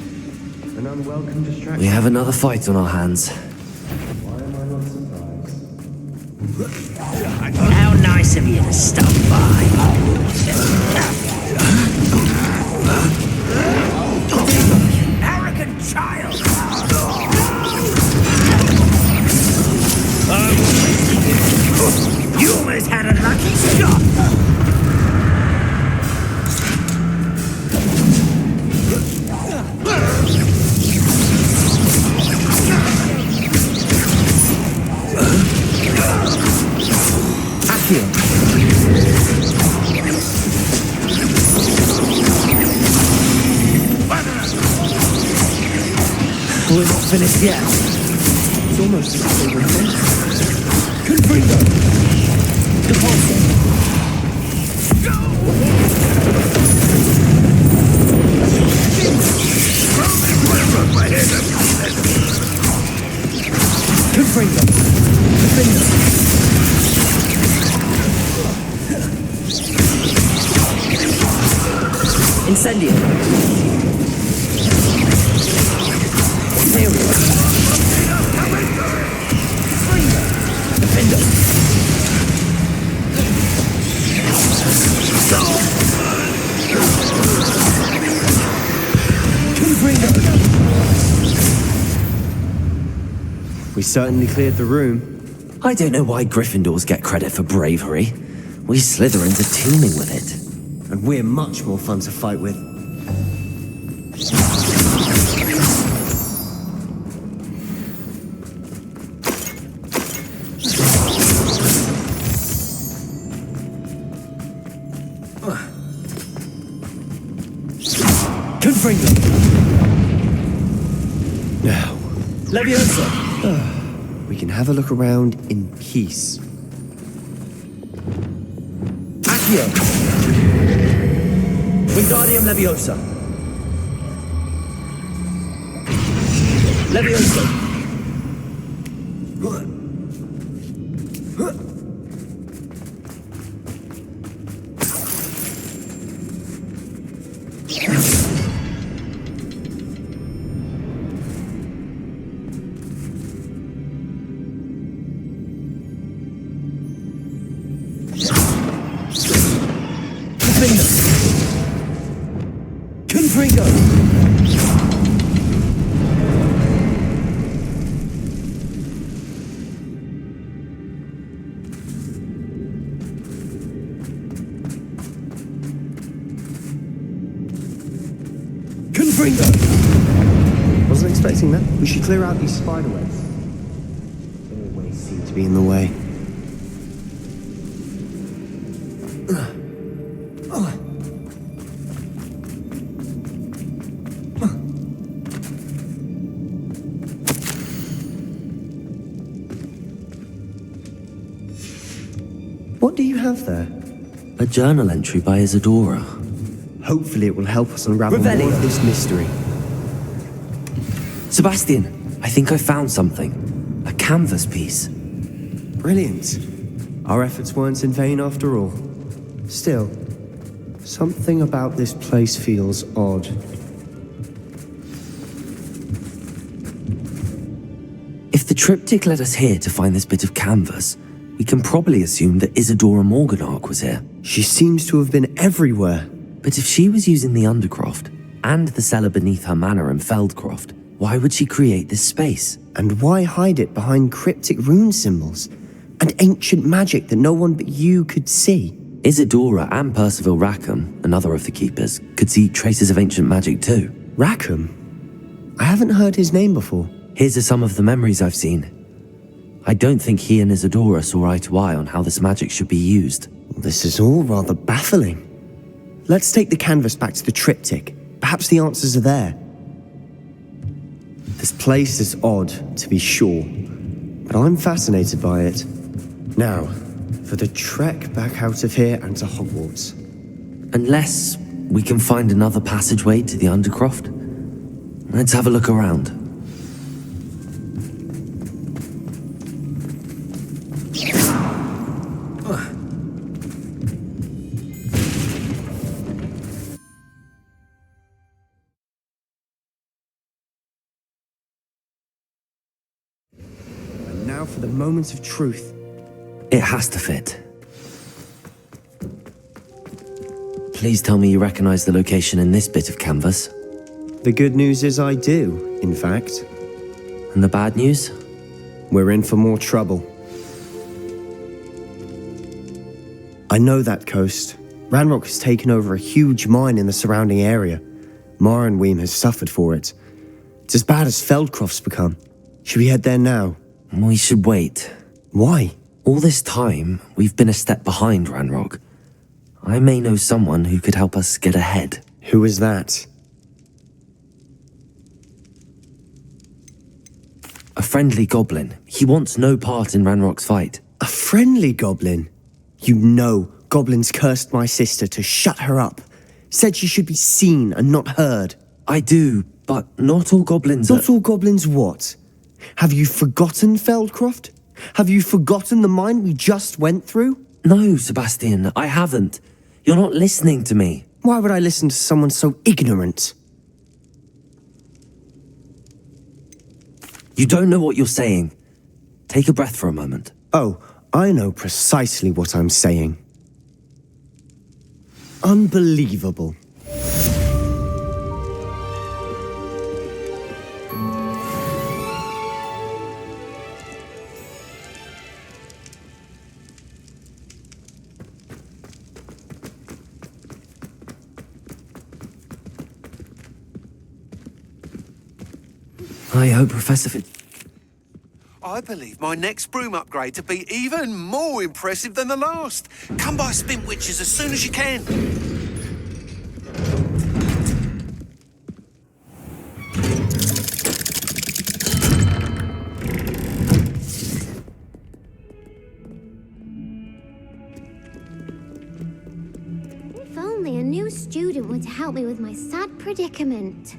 An unwelcome distraction. We have another fight on our hands. Why am I not surprised? How nice of you to stop by. Arrogant child! You almost had a lucky shot! We're not finished yet. It's almost as if they were dead. Confringo! Depulso! Confringo! Confringo! Incendio! Defender! We certainly cleared the room. I don't know why Gryffindors get credit for bravery. We Slytherins are teeming with it. And we're much more fun to fight with. Confringo! Now, Leviosa! we can have a look around in peace. Accio! Wingardium Leviosa! Leviosa! Confringo! Confringo! Wasn't expecting that. We should clear out these spider webs. Always seem to be in the way. What do you have there? A journal entry by Isadora. Hopefully it will help us unravel Revelio. more of this mystery. Sebastian, I think I found something. A canvas piece. Brilliant. Our efforts weren't in vain after all. Still, something about this place feels odd. If the triptych led us here to find this bit of canvas, we can probably assume that Isadora Morganach was here. She seems to have been everywhere. But if she was using the Undercroft, and the cellar beneath her manor in Feldcroft, why would she create this space? And why hide it behind cryptic rune symbols and ancient magic that no one but you could see? Isadora and Percival Rackham, another of the keepers, could see traces of ancient magic too. Rackham? I haven't heard his name before. Here are some of the memories I've seen. I don't think he and Isadora saw eye to eye on how this magic should be used. This is all rather baffling. Let's take the canvas back to the triptych. Perhaps the answers are there. This place is odd, to be sure, but I'm fascinated by it. Now, for the trek back out of here and to Hogwarts. Unless we can find another passageway to the Undercroft. Let's have a look around. moment of truth. It has to fit. Please tell me you recognize the location in this bit of canvas. The good news is I do, in fact. And the bad news? We're in for more trouble. I know that coast. Ranrock has taken over a huge mine in the surrounding area. Marenweem has suffered for it. It's as bad as Feldcroft's become. Should we head there now? We should wait. Why? All this time, we've been a step behind Ranrock. I may know someone who could help us get ahead. Who is that? A friendly goblin. He wants no part in Ranrock's fight. A friendly goblin? You know goblins cursed my sister to shut her up. Said she should be seen and not heard. I do, but not all goblins Not all goblins what? Have you forgotten Feldcroft? Have you forgotten the mine we just went through? No, Sebastian, I haven't. You're not listening to me. Why would I listen to someone so ignorant? You don't know what you're saying. Take a breath for a moment. Oh, I know precisely what I'm saying. Unbelievable. I hope Professor I believe my next broom upgrade to be even more impressive than the last. Come by Spin Witches as soon as you can. If only a new student were to help me with my sad predicament.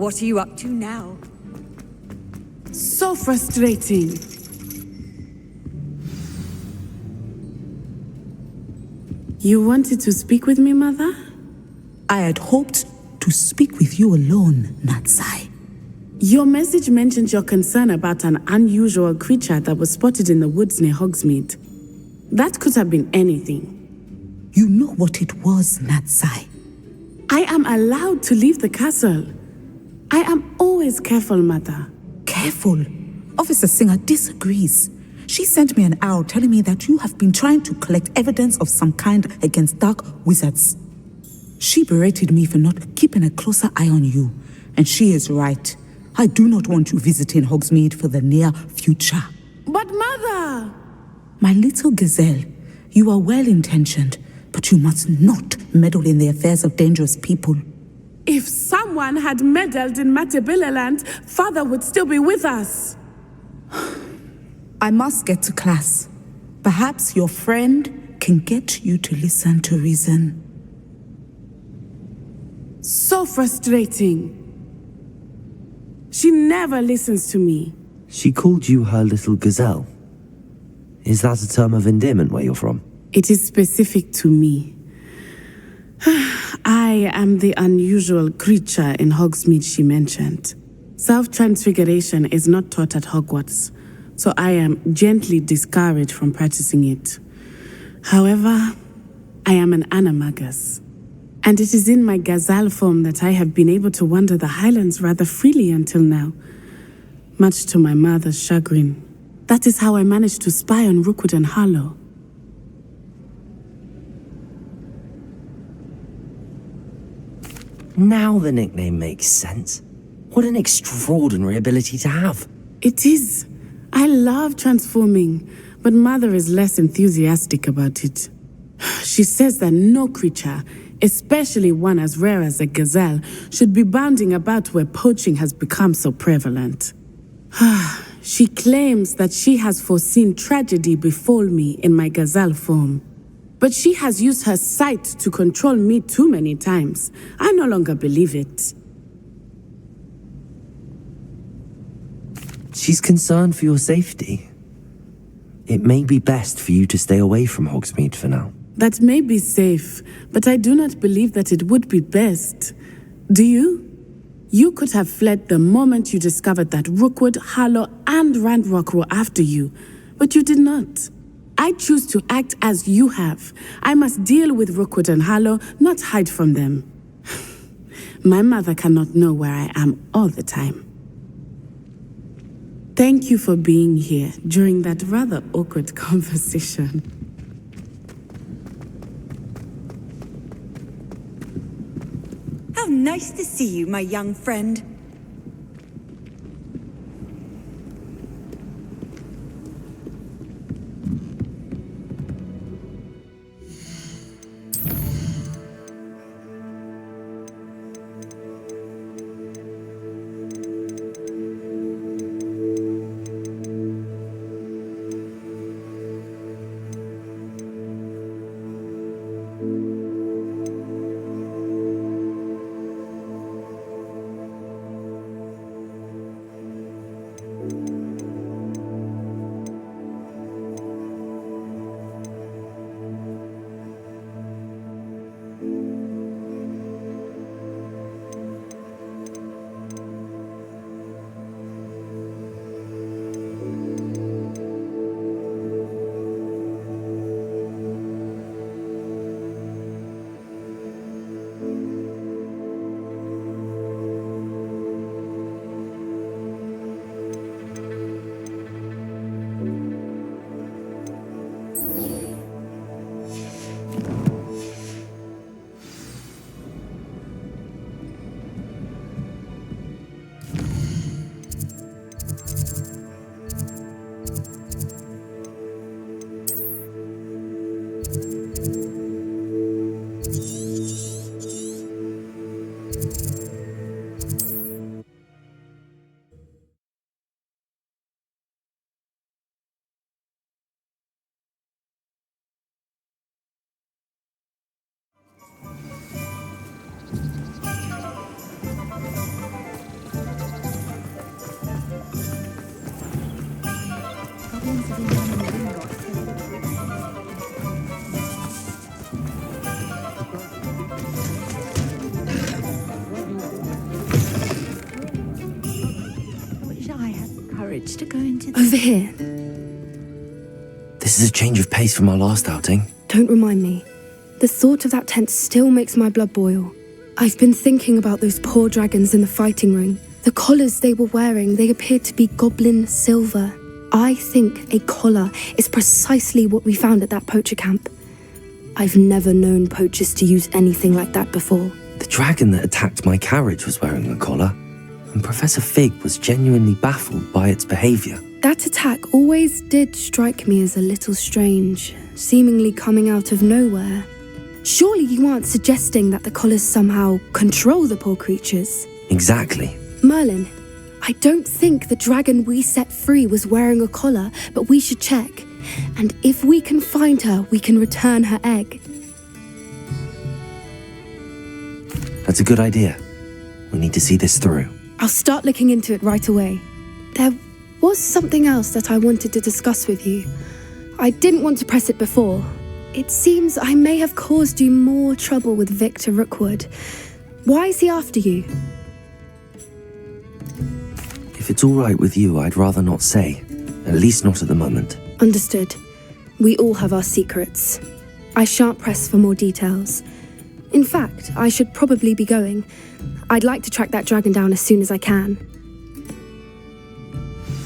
What are you up to now? So frustrating. You wanted to speak with me, Mother? I had hoped to speak with you alone, Natsai. Your message mentioned your concern about an unusual creature that was spotted in the woods near Hogsmeade. That could have been anything. You know what it was, Natsai. I am allowed to leave the castle. I am always careful, Mother. Careful. Officer Singer disagrees. She sent me an owl telling me that you have been trying to collect evidence of some kind against dark wizards. She berated me for not keeping a closer eye on you, and she is right. I do not want you visiting Hogsmeade for the near future. But Mother! My little gazelle, you are well-intentioned, but you must not meddle in the affairs of dangerous people. If someone had meddled in Matabeleland, Father would still be with us. I must get to class. Perhaps your friend can get you to listen to reason. So frustrating. She never listens to me. She called you her little gazelle. Is that a term of endearment where you're from? It is specific to me. I am the unusual creature in Hogsmeade she mentioned. Self-transfiguration is not taught at Hogwarts, so I am gently discouraged from practicing it. However, I am an animagus. And it is in my gazelle form that I have been able to wander the highlands rather freely until now, much to my mother's chagrin. That is how I managed to spy on Rookwood and Harlow. Now the nickname makes sense. What an extraordinary ability to have. It is. I love transforming, but Mother is less enthusiastic about it. She says that no creature, especially one as rare as a gazelle, should be bounding about where poaching has become so prevalent. She claims that she has foreseen tragedy befall me in my gazelle form. But she has used her sight to control me too many times. I no longer believe it. She's concerned for your safety. It may be best for you to stay away from Hogsmeade for now. That may be safe, but I do not believe that it would be best. Do you? You could have fled the moment you discovered that Rookwood, Harlow, and Ranrock were after you, but you did not. I choose to act as you have. I must deal with Rookwood and Harlow, not hide from them. My mother cannot know where I am all the time. Thank you for being here during that rather awkward conversation. How nice to see you, my young friend. To go into Over here. This is a change of pace from our last outing. Don't remind me. The thought of that tent still makes my blood boil. I've been thinking about those poor dragons in the fighting ring. The collars they were wearing, they appeared to be goblin silver. I think a collar is precisely what we found at that poacher camp. I've never known poachers to use anything like that before. The dragon that attacked my carriage was wearing a collar, and Professor Fig was genuinely baffled by its behavior. That attack always did strike me as a little strange, seemingly coming out of nowhere. Surely you aren't suggesting that the collars somehow control the poor creatures? Exactly. Merlin, I don't think the dragon we set free was wearing a collar, but we should check. And if we can find her, we can return her egg. That's a good idea. We need to see this through. I'll start looking into it right away. There was something else that I wanted to discuss with you. I didn't want to press it before. It seems I may have caused you more trouble with Victor Rookwood. Why is he after you? If it's all right with you, I'd rather not say. At least not at the moment. Understood. We all have our secrets. I shan't press for more details. In fact, I should probably be going. I'd like to track that dragon down as soon as I can.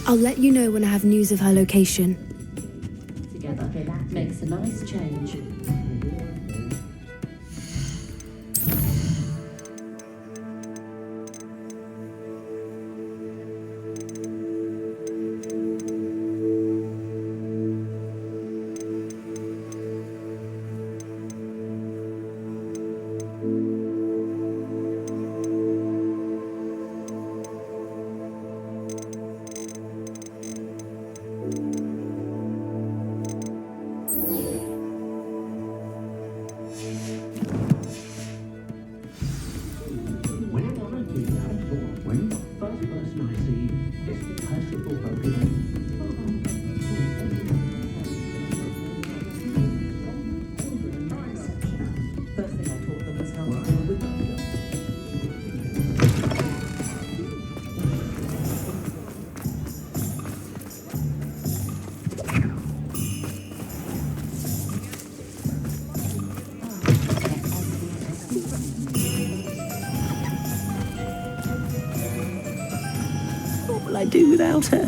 I'll let you know when I have news of her location. Together makes a nice change. What will I do without her?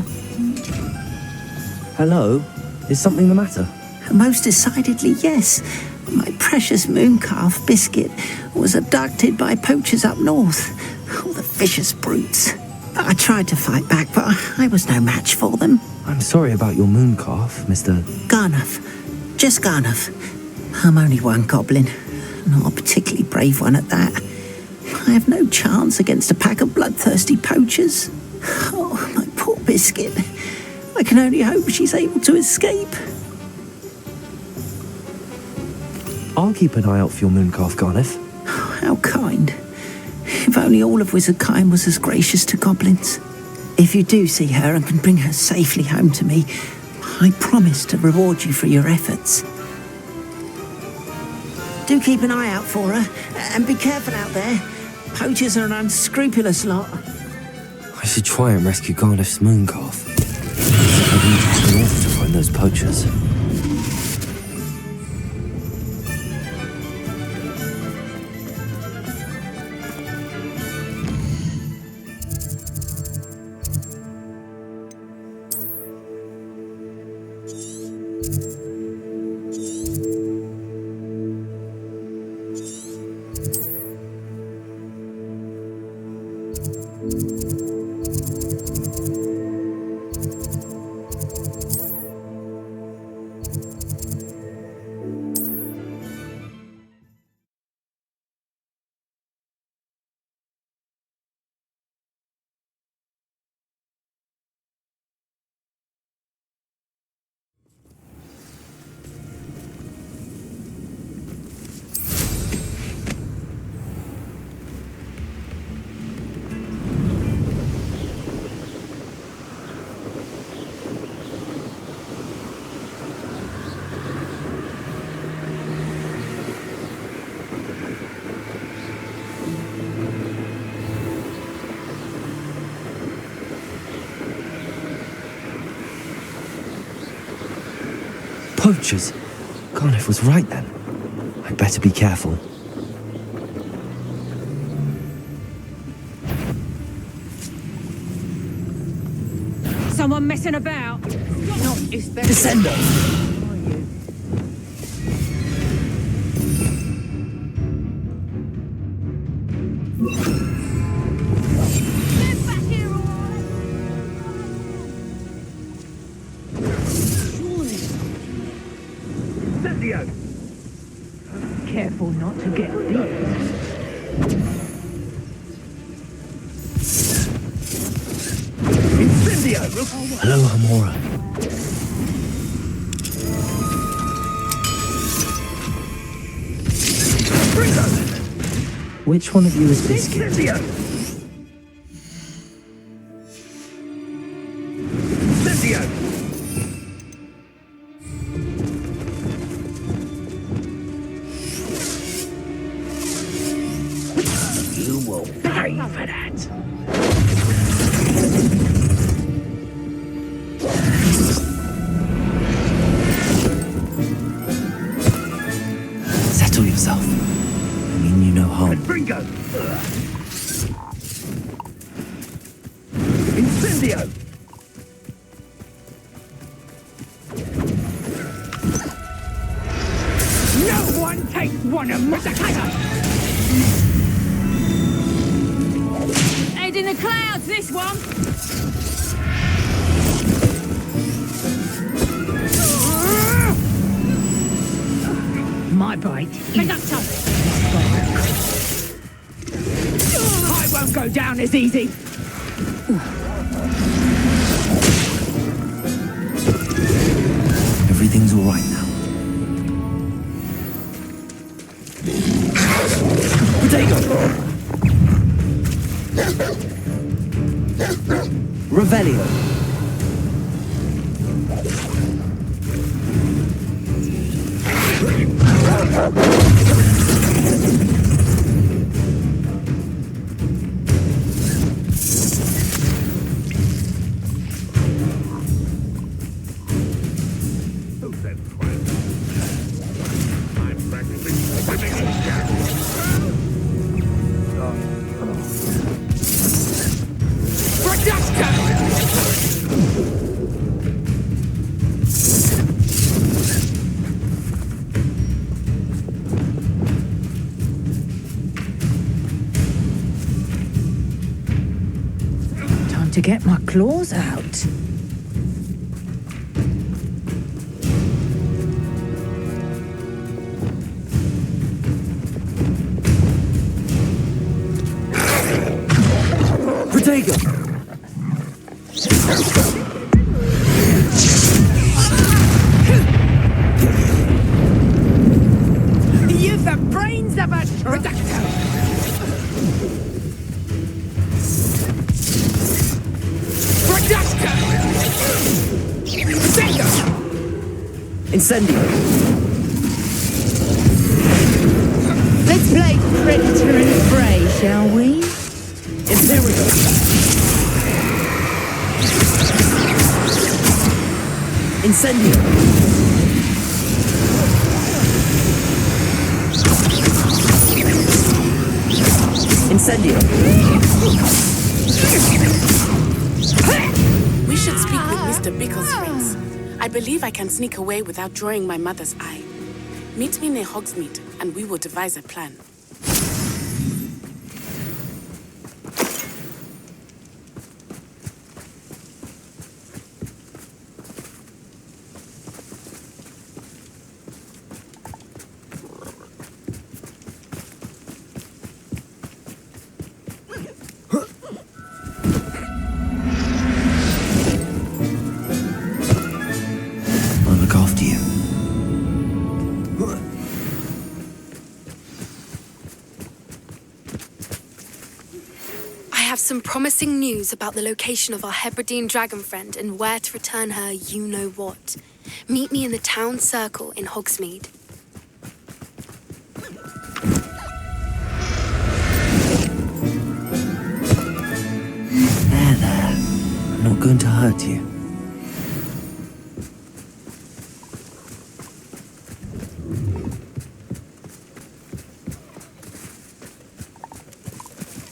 Hello? Is something the matter? Most decidedly, yes. My precious mooncalf, Biscuit, was abducted by poachers up north. All the vicious brutes. I tried to fight back, but I was no match for them. I'm sorry about your mooncalf, Mr. Garnuff. Just Garnuff. I'm only one goblin. Not a particularly brave one at that. I have no chance against a pack of bloodthirsty poachers. Oh, my poor Biscuit. I can only hope she's able to escape. I'll keep an eye out for your mooncalf, Garniff. How kind. If only all of Wizardkind was as gracious to goblins. If you do see her and can bring her safely home to me, I promise to reward you for your efforts. Do keep an eye out for her, and be careful out there. Poachers are an unscrupulous lot. I should try and rescue Garniff's mooncalf. I need to head north to find those poachers. Poachers? Garniff was right then. I'd better be careful. Someone messing about? Not especially. Descendo! Careful not to get bit. Hello, Hamora. Which one of you is Biscuit? You will pay for that. Settle yourself. I mean, Protego! Incendio! No one takes one of my Head in the clouds, this one! My bite. I won't go down as easy. Everything's all right now. Protego! Revelio! Time to get my claws out. Protego! You've the brains of a tractor. Incendio! Let's play predator and prey, shall we? Imperial! Incendio! Incendio! We should speak with Mr. Bicklesfriends. I believe I can sneak away without drawing my mother's eye. Meet me near Hogsmeade, and we will devise a plan. I'll look after you. I have some promising news about the location of our Hebridean dragon friend and where to return her you-know-what. Meet me in the town circle in Hogsmeade. There. I'm not going to hurt you.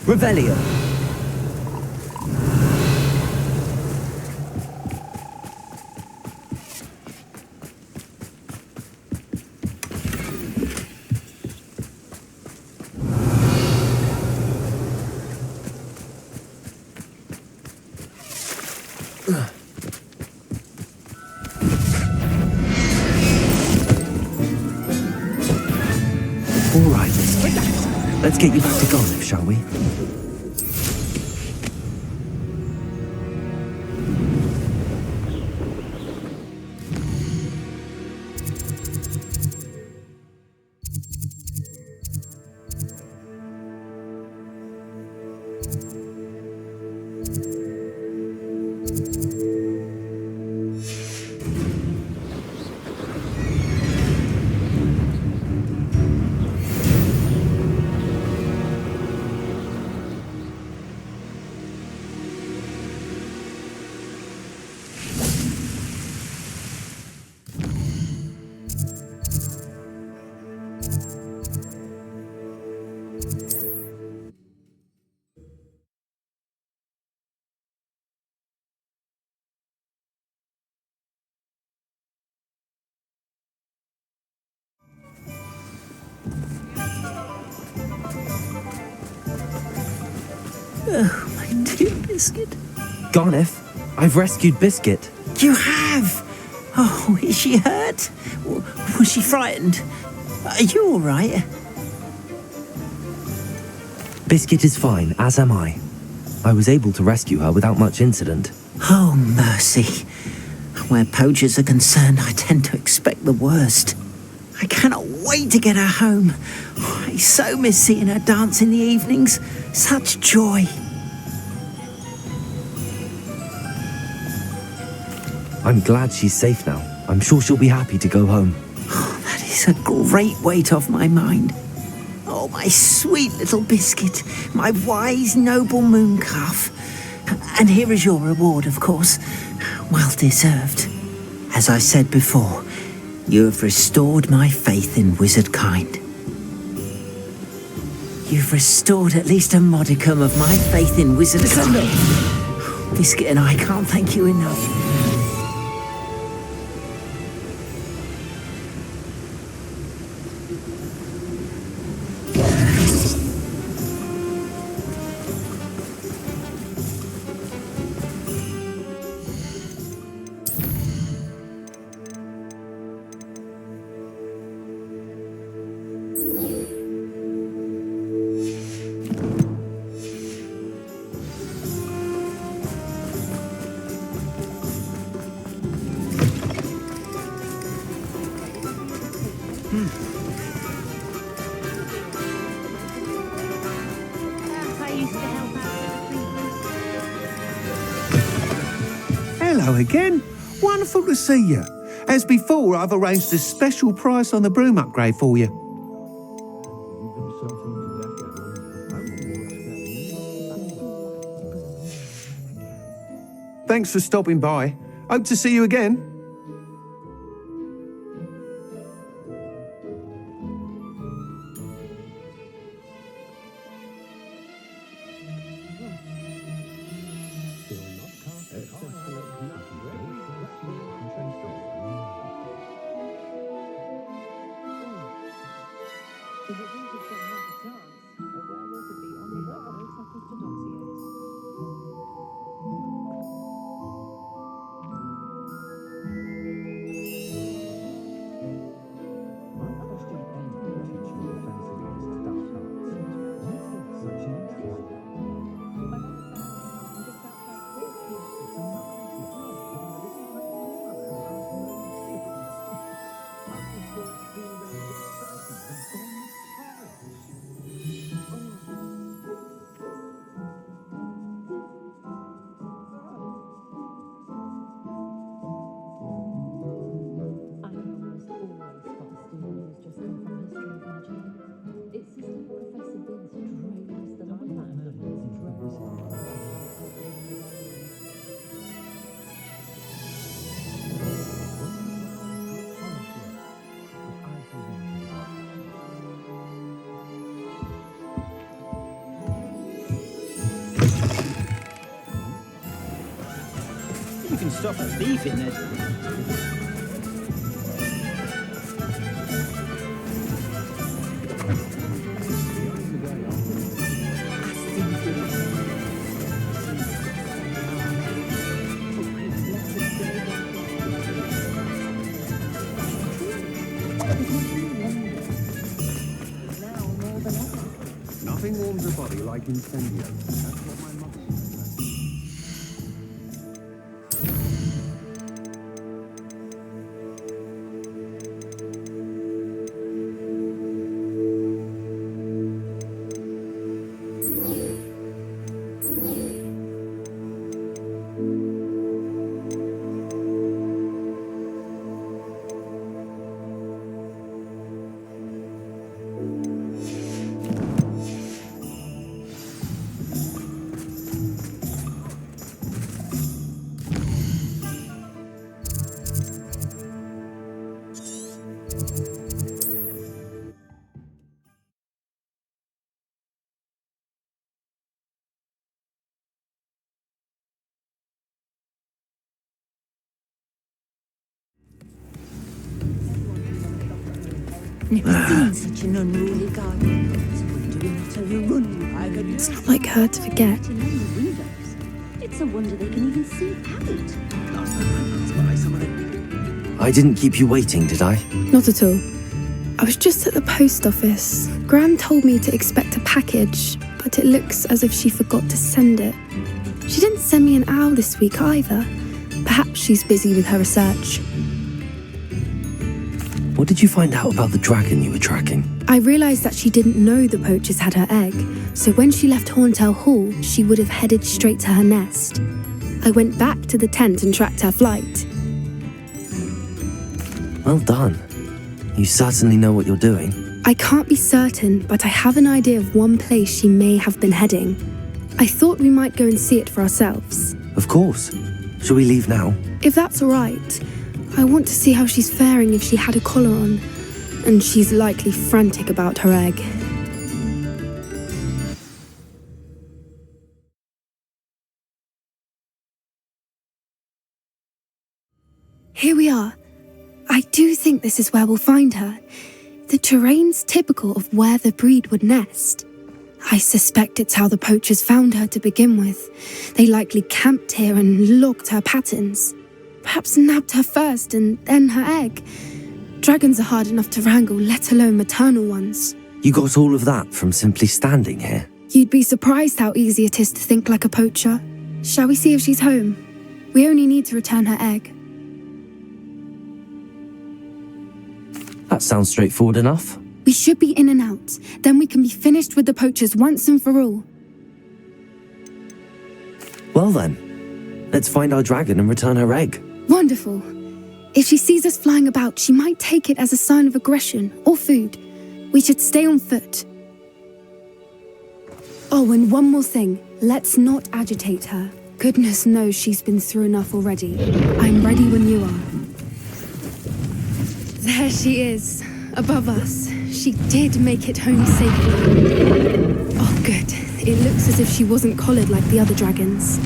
Revelio! All right, let's get you back to Garliff, shall we? Oh, my dear Biscuit. Garneth, I've rescued Biscuit. You have? Oh, is she hurt? Was she frightened? Are you all right? Biscuit is fine, as am I. I was able to rescue her without much incident. Oh, mercy. Where poachers are concerned, I tend to expect the worst. I cannot wait to get her home. I so miss seeing her dance in the evenings. Such joy. I'm glad she's safe now. I'm sure she'll be happy to go home. Oh, that is a great weight off my mind. Oh, my sweet little Biscuit, my wise, noble moon calf. And here is your reward, of course. Well deserved. As I said before, you have restored my faith in wizard kind. You've restored at least a modicum of my faith in wizard kind. Biscuit and I can't thank you enough. Hello again. Wonderful to see you. As before, I've arranged a special price on the broom upgrade for you. Thanks for stopping by. Hope to see you again. You can stop a thief in it. Nothing warms a body like incendio. That's what my mother said. Never seen such an unruly garden. It's not like her to forget. It's a wonder they can even see out. I didn't keep you waiting, did I? Not at all. I was just at the post office. Gran told me to expect a package, but it looks as if she forgot to send it. She didn't send me an owl this week either. Perhaps she's busy with her research. What did you find out about the dragon you were tracking? I realised that she didn't know the poachers had her egg, so when she left Horntail Hall, she would have headed straight to her nest. I went back to the tent and tracked her flight. Well done. You certainly know what you're doing. I can't be certain, but I have an idea of one place she may have been heading. I thought we might go and see it for ourselves. Of course. Shall we leave now? If that's all right. I want to see how she's faring if she had a collar on, and she's likely frantic about her egg. Here we are. I do think this is where we'll find her. The terrain's typical of where the breed would nest. I suspect it's how the poachers found her to begin with. They likely camped here and logged her patterns. Perhaps nabbed her first and then her egg. Dragons are hard enough to wrangle, let alone maternal ones. You got all of that from simply standing here? You'd be surprised how easy it is to think like a poacher. Shall we see if she's home? We only need to return her egg. That sounds straightforward enough. We should be in and out. Then we can be finished with the poachers once and for all. Well then, let's find our dragon and return her egg. Wonderful. If she sees us flying about, she might take it as a sign of aggression or food. We should stay on foot. Oh, and one more thing. Let's not agitate her. Goodness knows she's been through enough already. I'm ready when you are. There she is, above us. She did make it home safely. Oh, good. It looks as if she wasn't collared like the other dragons.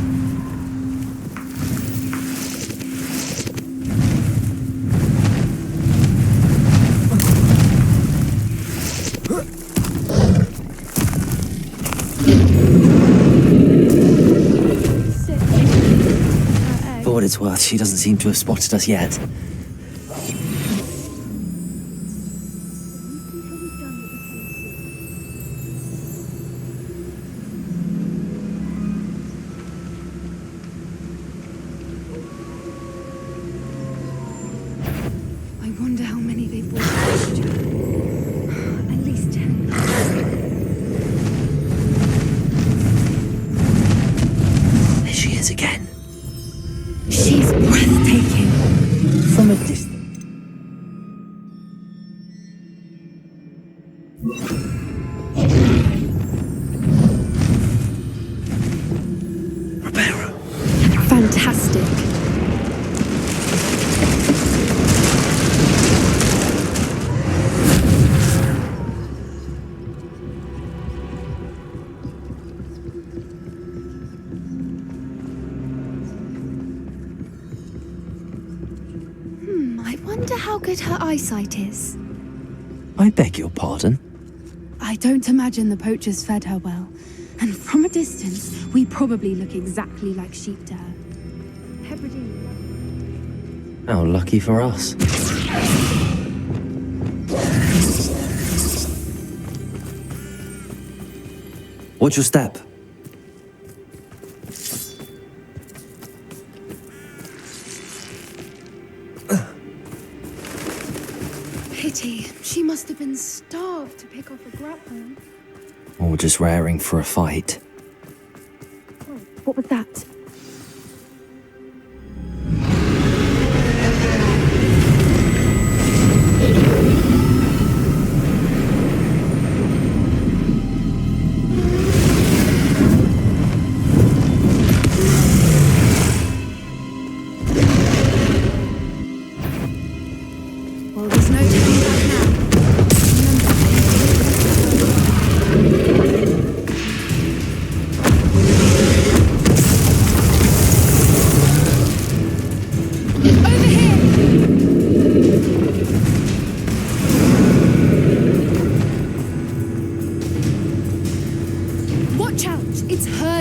For what it's worth, she doesn't seem to have spotted us yet. I wonder how many they brought last year. At least 10. There she is again. She's breathtaking. From a distance. Fantastic. I wonder how good her eyesight is. I beg your pardon? I don't imagine the poachers fed her well. And from a distance, we probably look exactly like sheep to her. Hebridean. How lucky for us. Watch your step. Pity. She must have been starved to pick off a grapple. Or just raring for a fight. What was that? Well, there's no turning back now.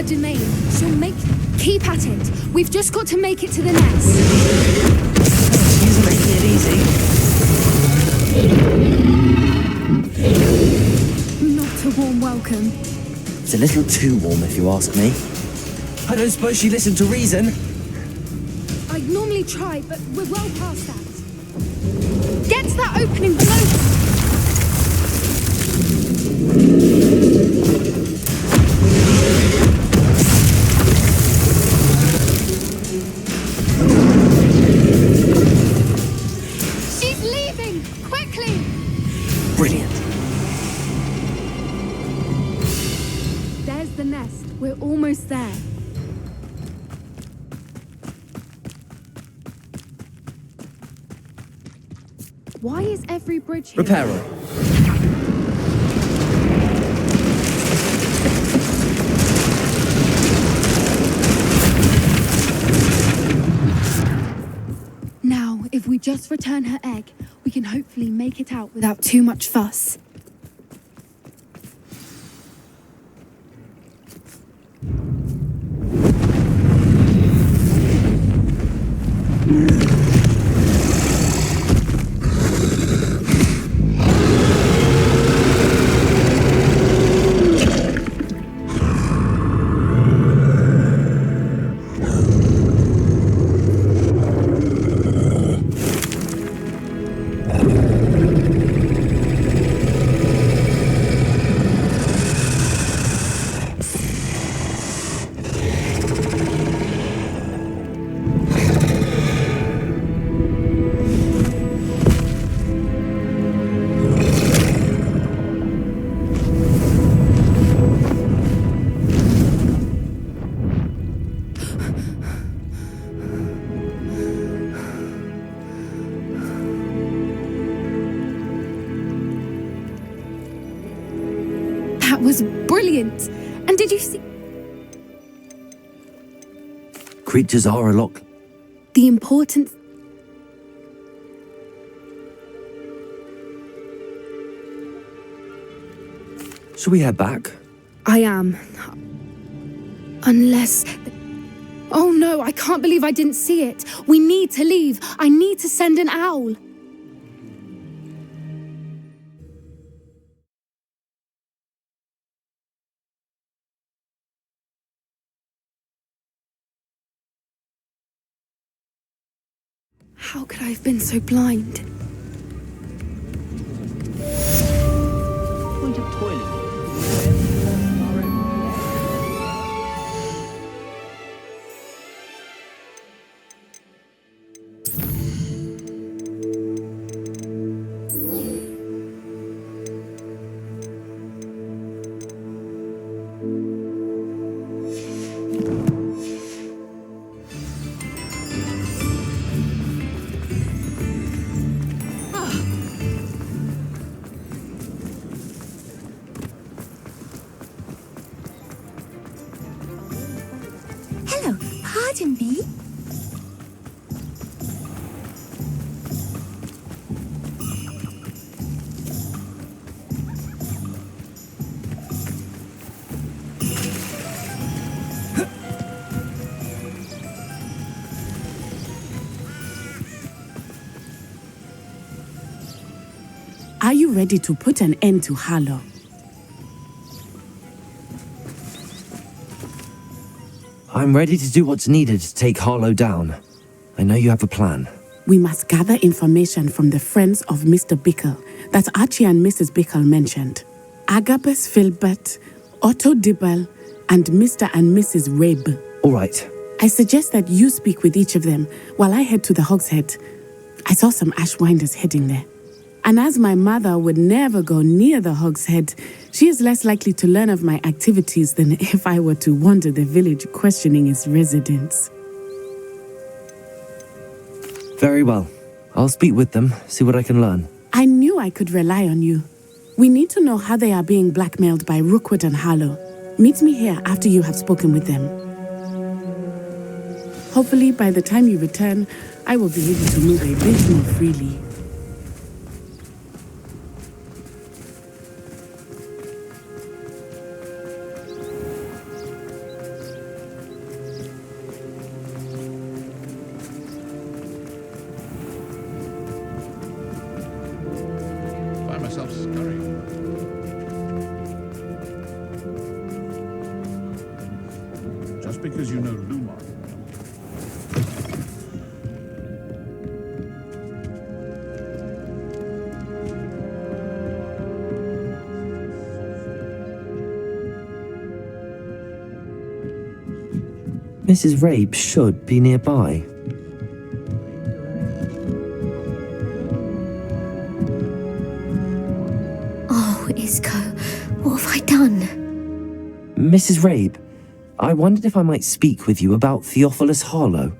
her domain. She'll make... Keep at it. We've just got to make it to the nest. She's making it easy. Not a warm welcome. It's a little too warm, if you ask me. I don't suppose she listened to reason. I'd normally try, but we're well past that. Get to that opening below. She's leaving! Quickly! Brilliant. There's the nest. We're almost there. Why is every bridge here? Repairer. Now, if we just return her egg, we can hopefully make it out without too much fuss. That was brilliant! And did you see... Creatures are a lot. The importance... Shall we head back? I am. Unless... Oh no, I can't believe I didn't see it. We need to leave. I need to send an owl. How could I have been so blind? Point of toilet. Hello, pardon me. Are you ready to put an end to Harlow? I'm ready to do what's needed to take Harlow down. I know you have a plan. We must gather information from the friends of Mr. Bickle that Archie and Mrs. Bickle mentioned. Agabus Filbert, Otto Dibble, and Mr. and Mrs. Rabe. All right. I suggest that you speak with each of them while I head to the Hogshead. I saw some Ashwinders heading there. And as my mother would never go near the Hogshead, she is less likely to learn of my activities than if I were to wander the village questioning its residents. Very well. I'll speak with them, see what I can learn. I knew I could rely on you. We need to know how they are being blackmailed by Rookwood and Harlow. Meet me here after you have spoken with them. Hopefully, by the time you return, I will be able to move a bit more freely. find myself scurrying. Just because you know Lumar. Mrs. Rabe should be nearby. Oh, Isco, what have I done? Mrs. Rabe, I wondered if I might speak with you about Theophilus Harlow.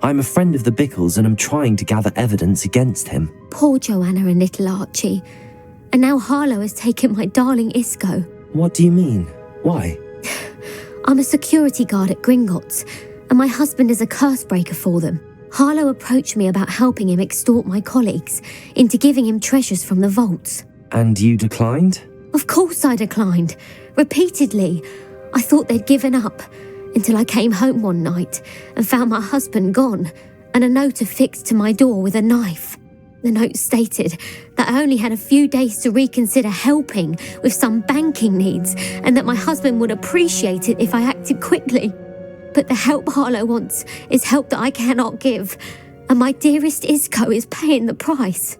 I'm a friend of the Bickles and I'm trying to gather evidence against him. Poor Joanna and little Archie. And now Harlow has taken my darling Isco. What do you mean? Why? I'm a security guard at Gringotts, and my husband is a curse breaker for them. Harlow approached me about helping him extort my colleagues into giving him treasures from the vaults. And you declined? Of course I declined. Repeatedly. I thought they'd given up, until I came home one night and found my husband gone, and a note affixed to my door with a knife. The note stated that I only had a few days to reconsider helping with some banking needs, and that my husband would appreciate it if I acted quickly. But the help Harlow wants is help that I cannot give, and my dearest Isco is paying the price.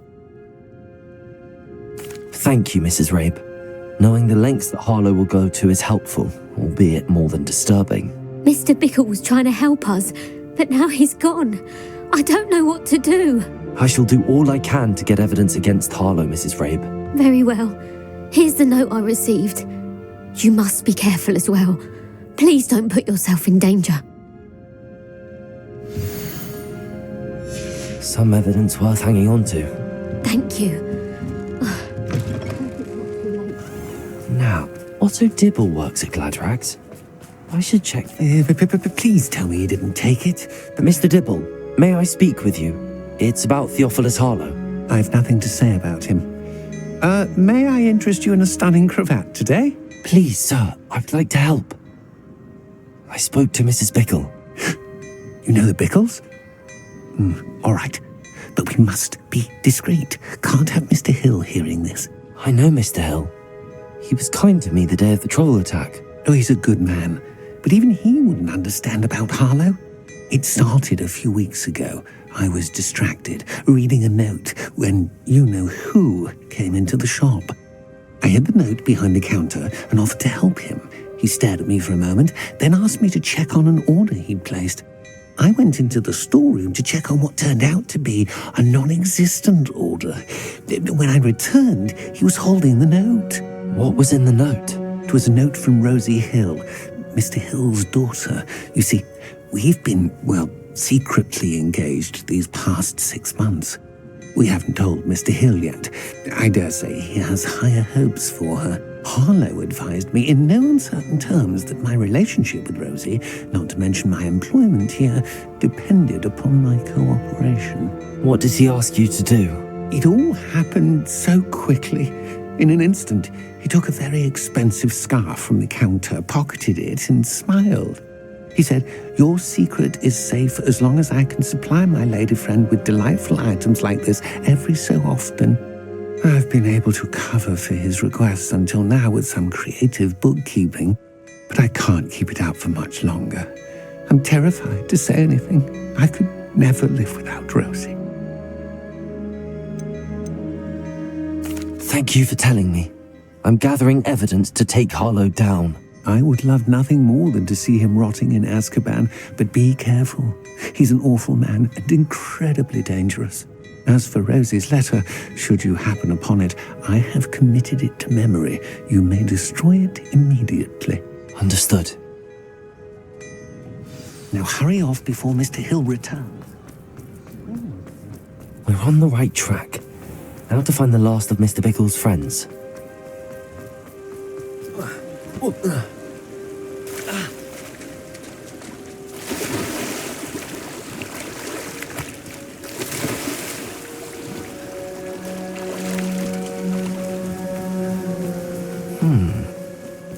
Thank you, Mrs. Rabe. Knowing the lengths that Harlow will go to is helpful, albeit more than disturbing. Mr. Bickle was trying to help us, but now he's gone. I don't know what to do. I shall do all I can to get evidence against Harlow, Mrs. Rabe. Very well. Here's the note I received. You must be careful as well. Please don't put yourself in danger. Some evidence worth hanging on to. Thank you. Now, Otto Dibble works at Gladrags. I should check. Please tell me you didn't take it. Mr. Dibble, may I speak with you? It's about Theophilus Harlow. I've nothing to say about him. May I interest you in a stunning cravat today? Please, sir, I'd like to help. I spoke to Mrs. Bickle. You know the Bickles? All right. But we must be discreet. Can't have Mr. Hill hearing this. I know Mr. Hill. He was kind to me the day of the troll attack. Oh, he's a good man. But even he wouldn't understand about Harlow. It started a few weeks ago. I was distracted, reading a note, when you-know-who came into the shop. I hid the note behind the counter and offered to help him. He stared at me for a moment, then asked me to check on an order he'd placed. I went into the storeroom to check on what turned out to be a non-existent order. When I returned, he was holding the note. What was in the note? It was a note from Rosie Hill, Mr. Hill's daughter. You see, we've been, secretly engaged these past 6 months. We haven't told Mr. Hill yet. I dare say he has higher hopes for her. Harlow advised me in no uncertain terms that my relationship with Rosie, not to mention my employment here, depended upon my cooperation. What does he ask you to do? It all happened so quickly. In an instant, he took a very expensive scarf from the counter, pocketed it, and smiled. He said, "Your secret is safe as long as I can supply my lady friend with delightful items like this every so often." I've been able to cover for his requests until now with some creative bookkeeping, but I can't keep it out for much longer. I'm terrified to say anything. I could never live without Rosie. Thank you for telling me. I'm gathering evidence to take Harlow down. I would love nothing more than to see him rotting in Azkaban, but be careful. He's an awful man and incredibly dangerous. As for Rosie's letter, should you happen upon it, I have committed it to memory. You may destroy it immediately. Understood. Now hurry off before Mr. Hill returns. We're on the right track. Now to find the last of Mr. Bickle's friends.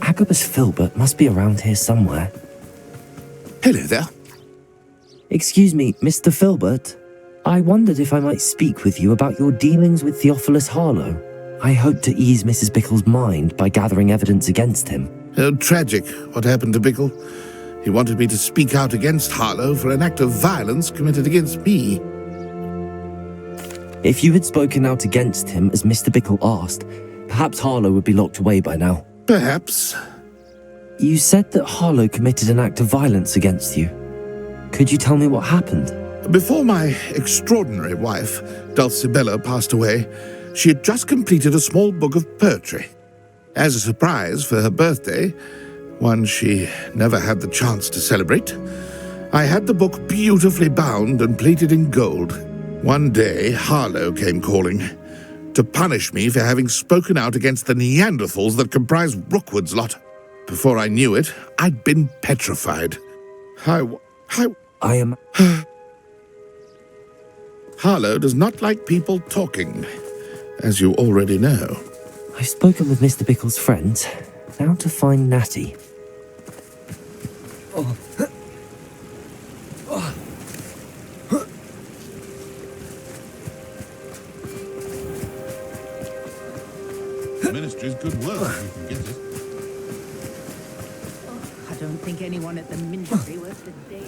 Agabus Filbert must be around here somewhere. Hello there. Excuse me, Mr. Filbert. I wondered if I might speak with you about your dealings with Theophilus Harlow. I hoped to ease Mrs. Bickle's mind by gathering evidence against him. Oh, tragic what happened to Bickle. He wanted me to speak out against Harlow for an act of violence committed against me. If you had spoken out against him as Mr. Bickle asked, perhaps Harlow would be locked away by now. Perhaps. You said that Harlow committed an act of violence against you. Could you tell me what happened? Before my extraordinary wife, Dulcibella, passed away, she had just completed a small book of poetry. As a surprise for her birthday, one she never had the chance to celebrate, I had the book beautifully bound and plated in gold. One day, Harlow came calling to punish me for having spoken out against the Neanderthals that comprise Rookwood's lot. Before I knew it, I'd been petrified. I am... Harlow does not like people talking, as you already know. I've spoken with Mr. Bickle's friends. Now to find Natty. The ministry's good work if you can get it. I don't think anyone at the ministry works a day in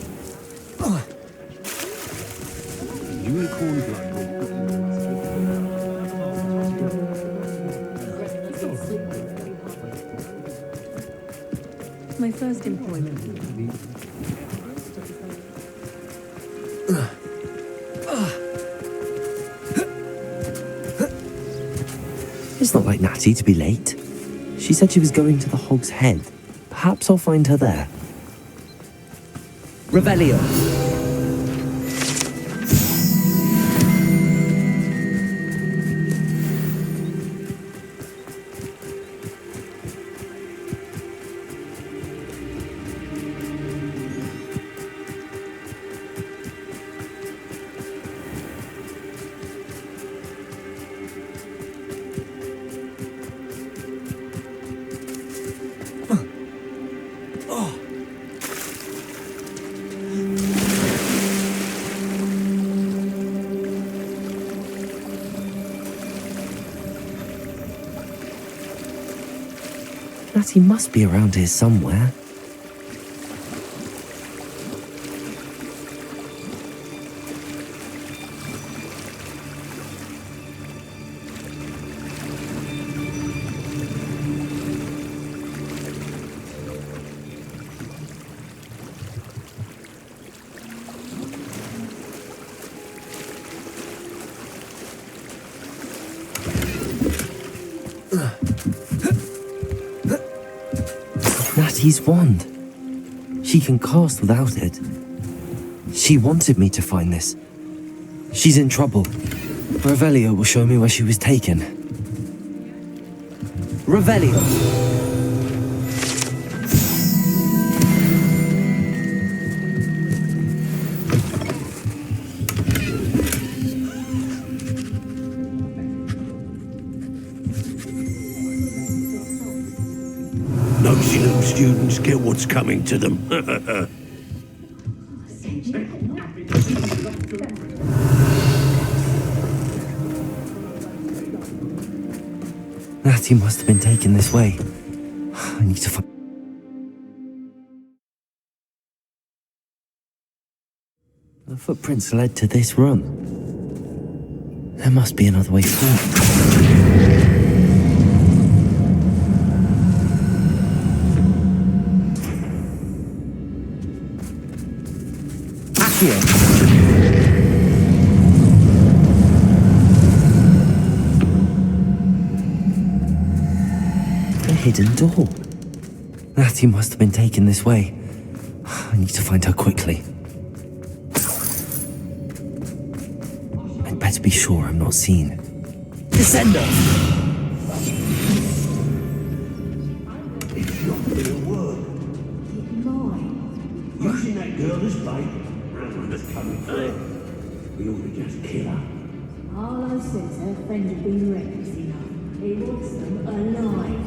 the life. Unicorn blood. My first employment. It's not like Natty to be late. She said she was going to the Hog's Head. Perhaps I'll find her there. Revelio. Natty must be around here somewhere. Natty's wand. She can cast without it. She wanted me to find this. She's in trouble. Revelio will show me where she was taken. Revelio! Nosy little students get what's coming to them. Natty must have been taken this way. I need to find... The footprints led to this room. There must be another way forward. A hidden door. Natty must have been taken this way. I need to find her quickly. I'd better be sure I'm not seen. Descender! It's not real work. You seen that girl this bait? That's coming through. We ought to just kill her. Harlow says her friend had been reckless enough. He wants them alive.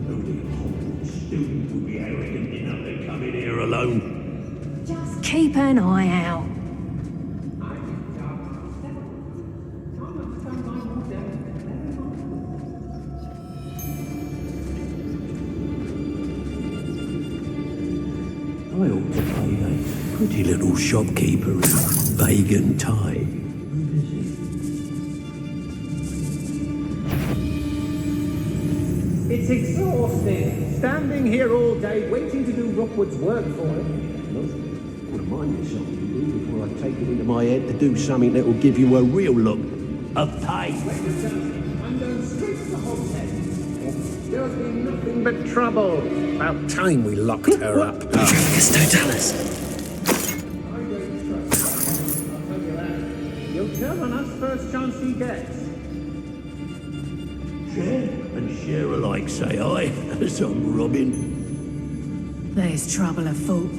Only a Hogwarts student would be arrogant enough to come in here alone. Just keep an eye out. Pretty little shopkeeper in Bagan tie. It's exhausting. Standing here all day waiting to do Rookwood's work for him. I wouldn't mind you something to do before I take it into my head to do something that will give you a real look of pain. I'm going straight to the Hogshead. There's been nothing but trouble. About time we locked her up. Totalis. You'll tell on us first chance he gets. Share and share alike, say I, as I'm Robin. There's trouble afoot.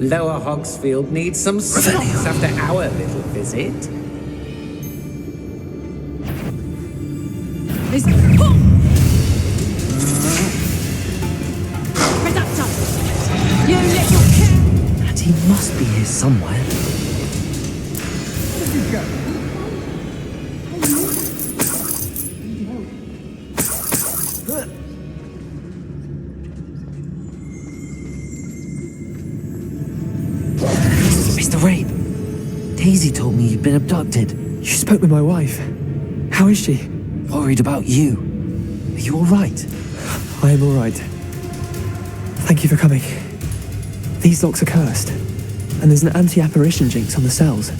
Lower Hogsfield needs some stocks after our little visit. Reductor! You little cat! And he must be here somewhere. Where did you go? Mr. Rape, Daisy told me you'd been abducted. You spoke with my wife. How is she? Worried about you. Are you all right? I am all right. Thank you for coming. These locks are cursed, and there's an anti-apparition jinx on the cells.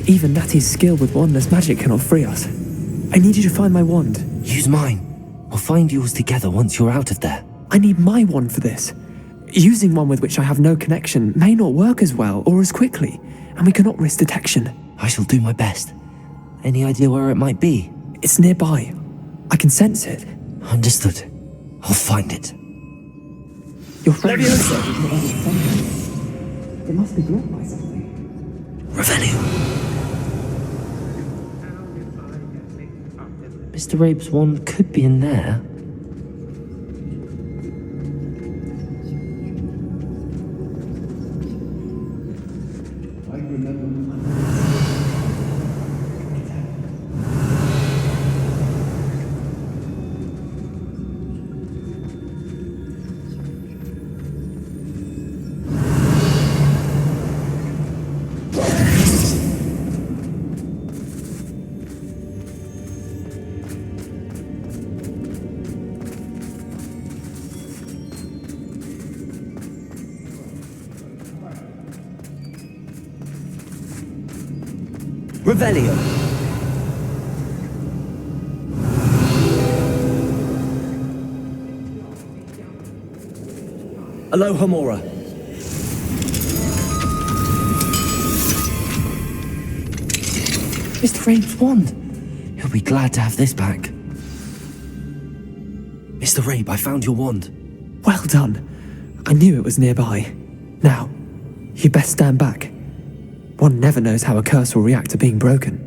Even Natty's skill with wandless magic cannot free us. I need you to find my wand. Use mine. We'll find yours together once you're out of there. I need my wand for this. Using one with which I have no connection may not work as well or as quickly, and we cannot risk detection. I shall do my best. Any idea where it might be? It's nearby. I can sense it. Understood. I'll find it. Your friend It must be blocked by something. Revelio. Mr. Rape's wand could be in there. Revelio. Aloha Mora. Mr. Rape's wand. He'll be glad to have this back. Mr. Rape, I found your wand. Well done. I knew it was nearby. Now, you best stand back. One never knows how a curse will react to being broken.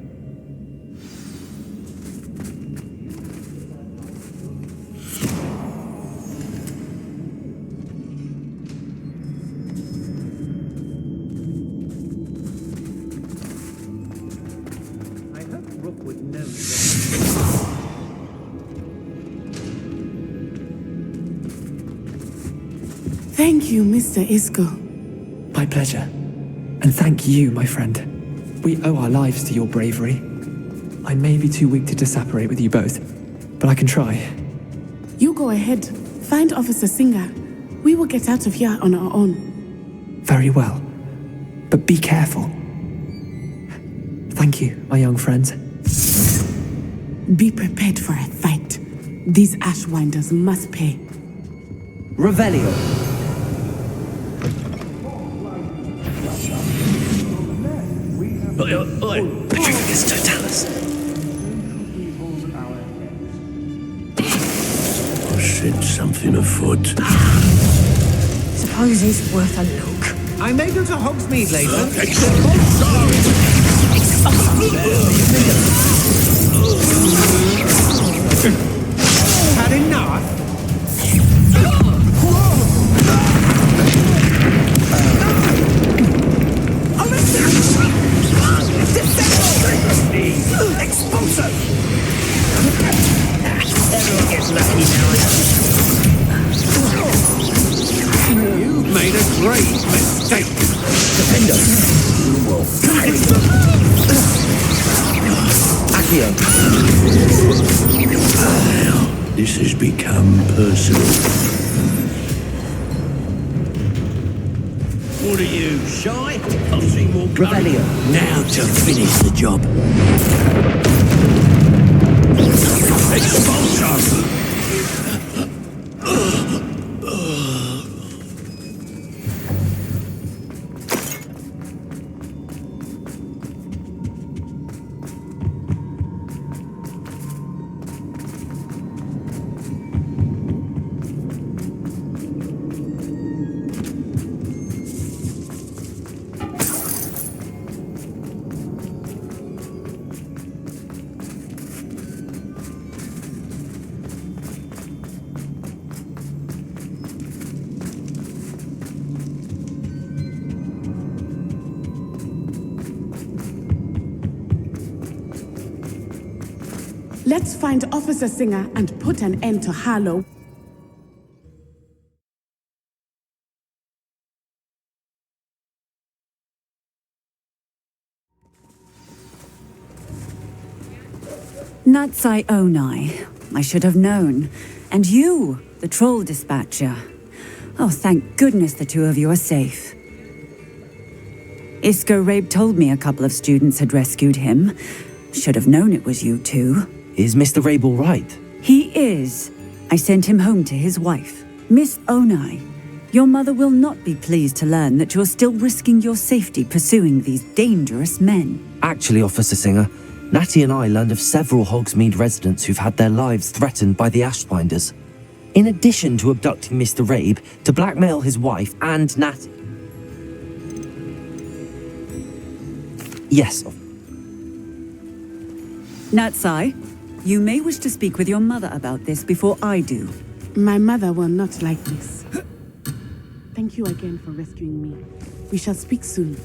I hope Rookwood knows. Thank you, Mr. Isco. My pleasure. And thank you, my friend. We owe our lives to your bravery. I may be too weak to separate with you both, but I can try. You go ahead. Find Officer Singer. We will get out of here on our own. Very well. But be careful. Thank you, my young friends. Be prepared for a fight. These Ashwinders must pay. Revelio. Patricus Totalis. I said something afoot. Suppose it's worth a look. I may go to Hogsmeade later. Had enough? Expulso! Everyone gets lucky now. You've made a great mistake. Defender. Accio. This has become personal. What are you, shy? I'll see more Revelio. Now to finish the job. Expulso! Let's find Officer Singer and put an end to Harlow. Natsai Onai. I should have known. And you, the troll dispatcher. Oh, thank goodness the two of you are safe. Isco Rabe told me a couple of students had rescued him. Should have known it was you two. Is Mr. Rabe all right? He is. I sent him home to his wife. Miss Onai, your mother will not be pleased to learn that you're still risking your safety pursuing these dangerous men. Actually, Officer Singer, Natty and I learned of several Hogsmeade residents who've had their lives threatened by the Ashbinders. In addition to abducting Mr. Rabe to blackmail his wife and Natty. Yes. Natsai, you may wish to speak with your mother about this before I do. My mother will not like this. Thank you again for rescuing me. We shall speak soon.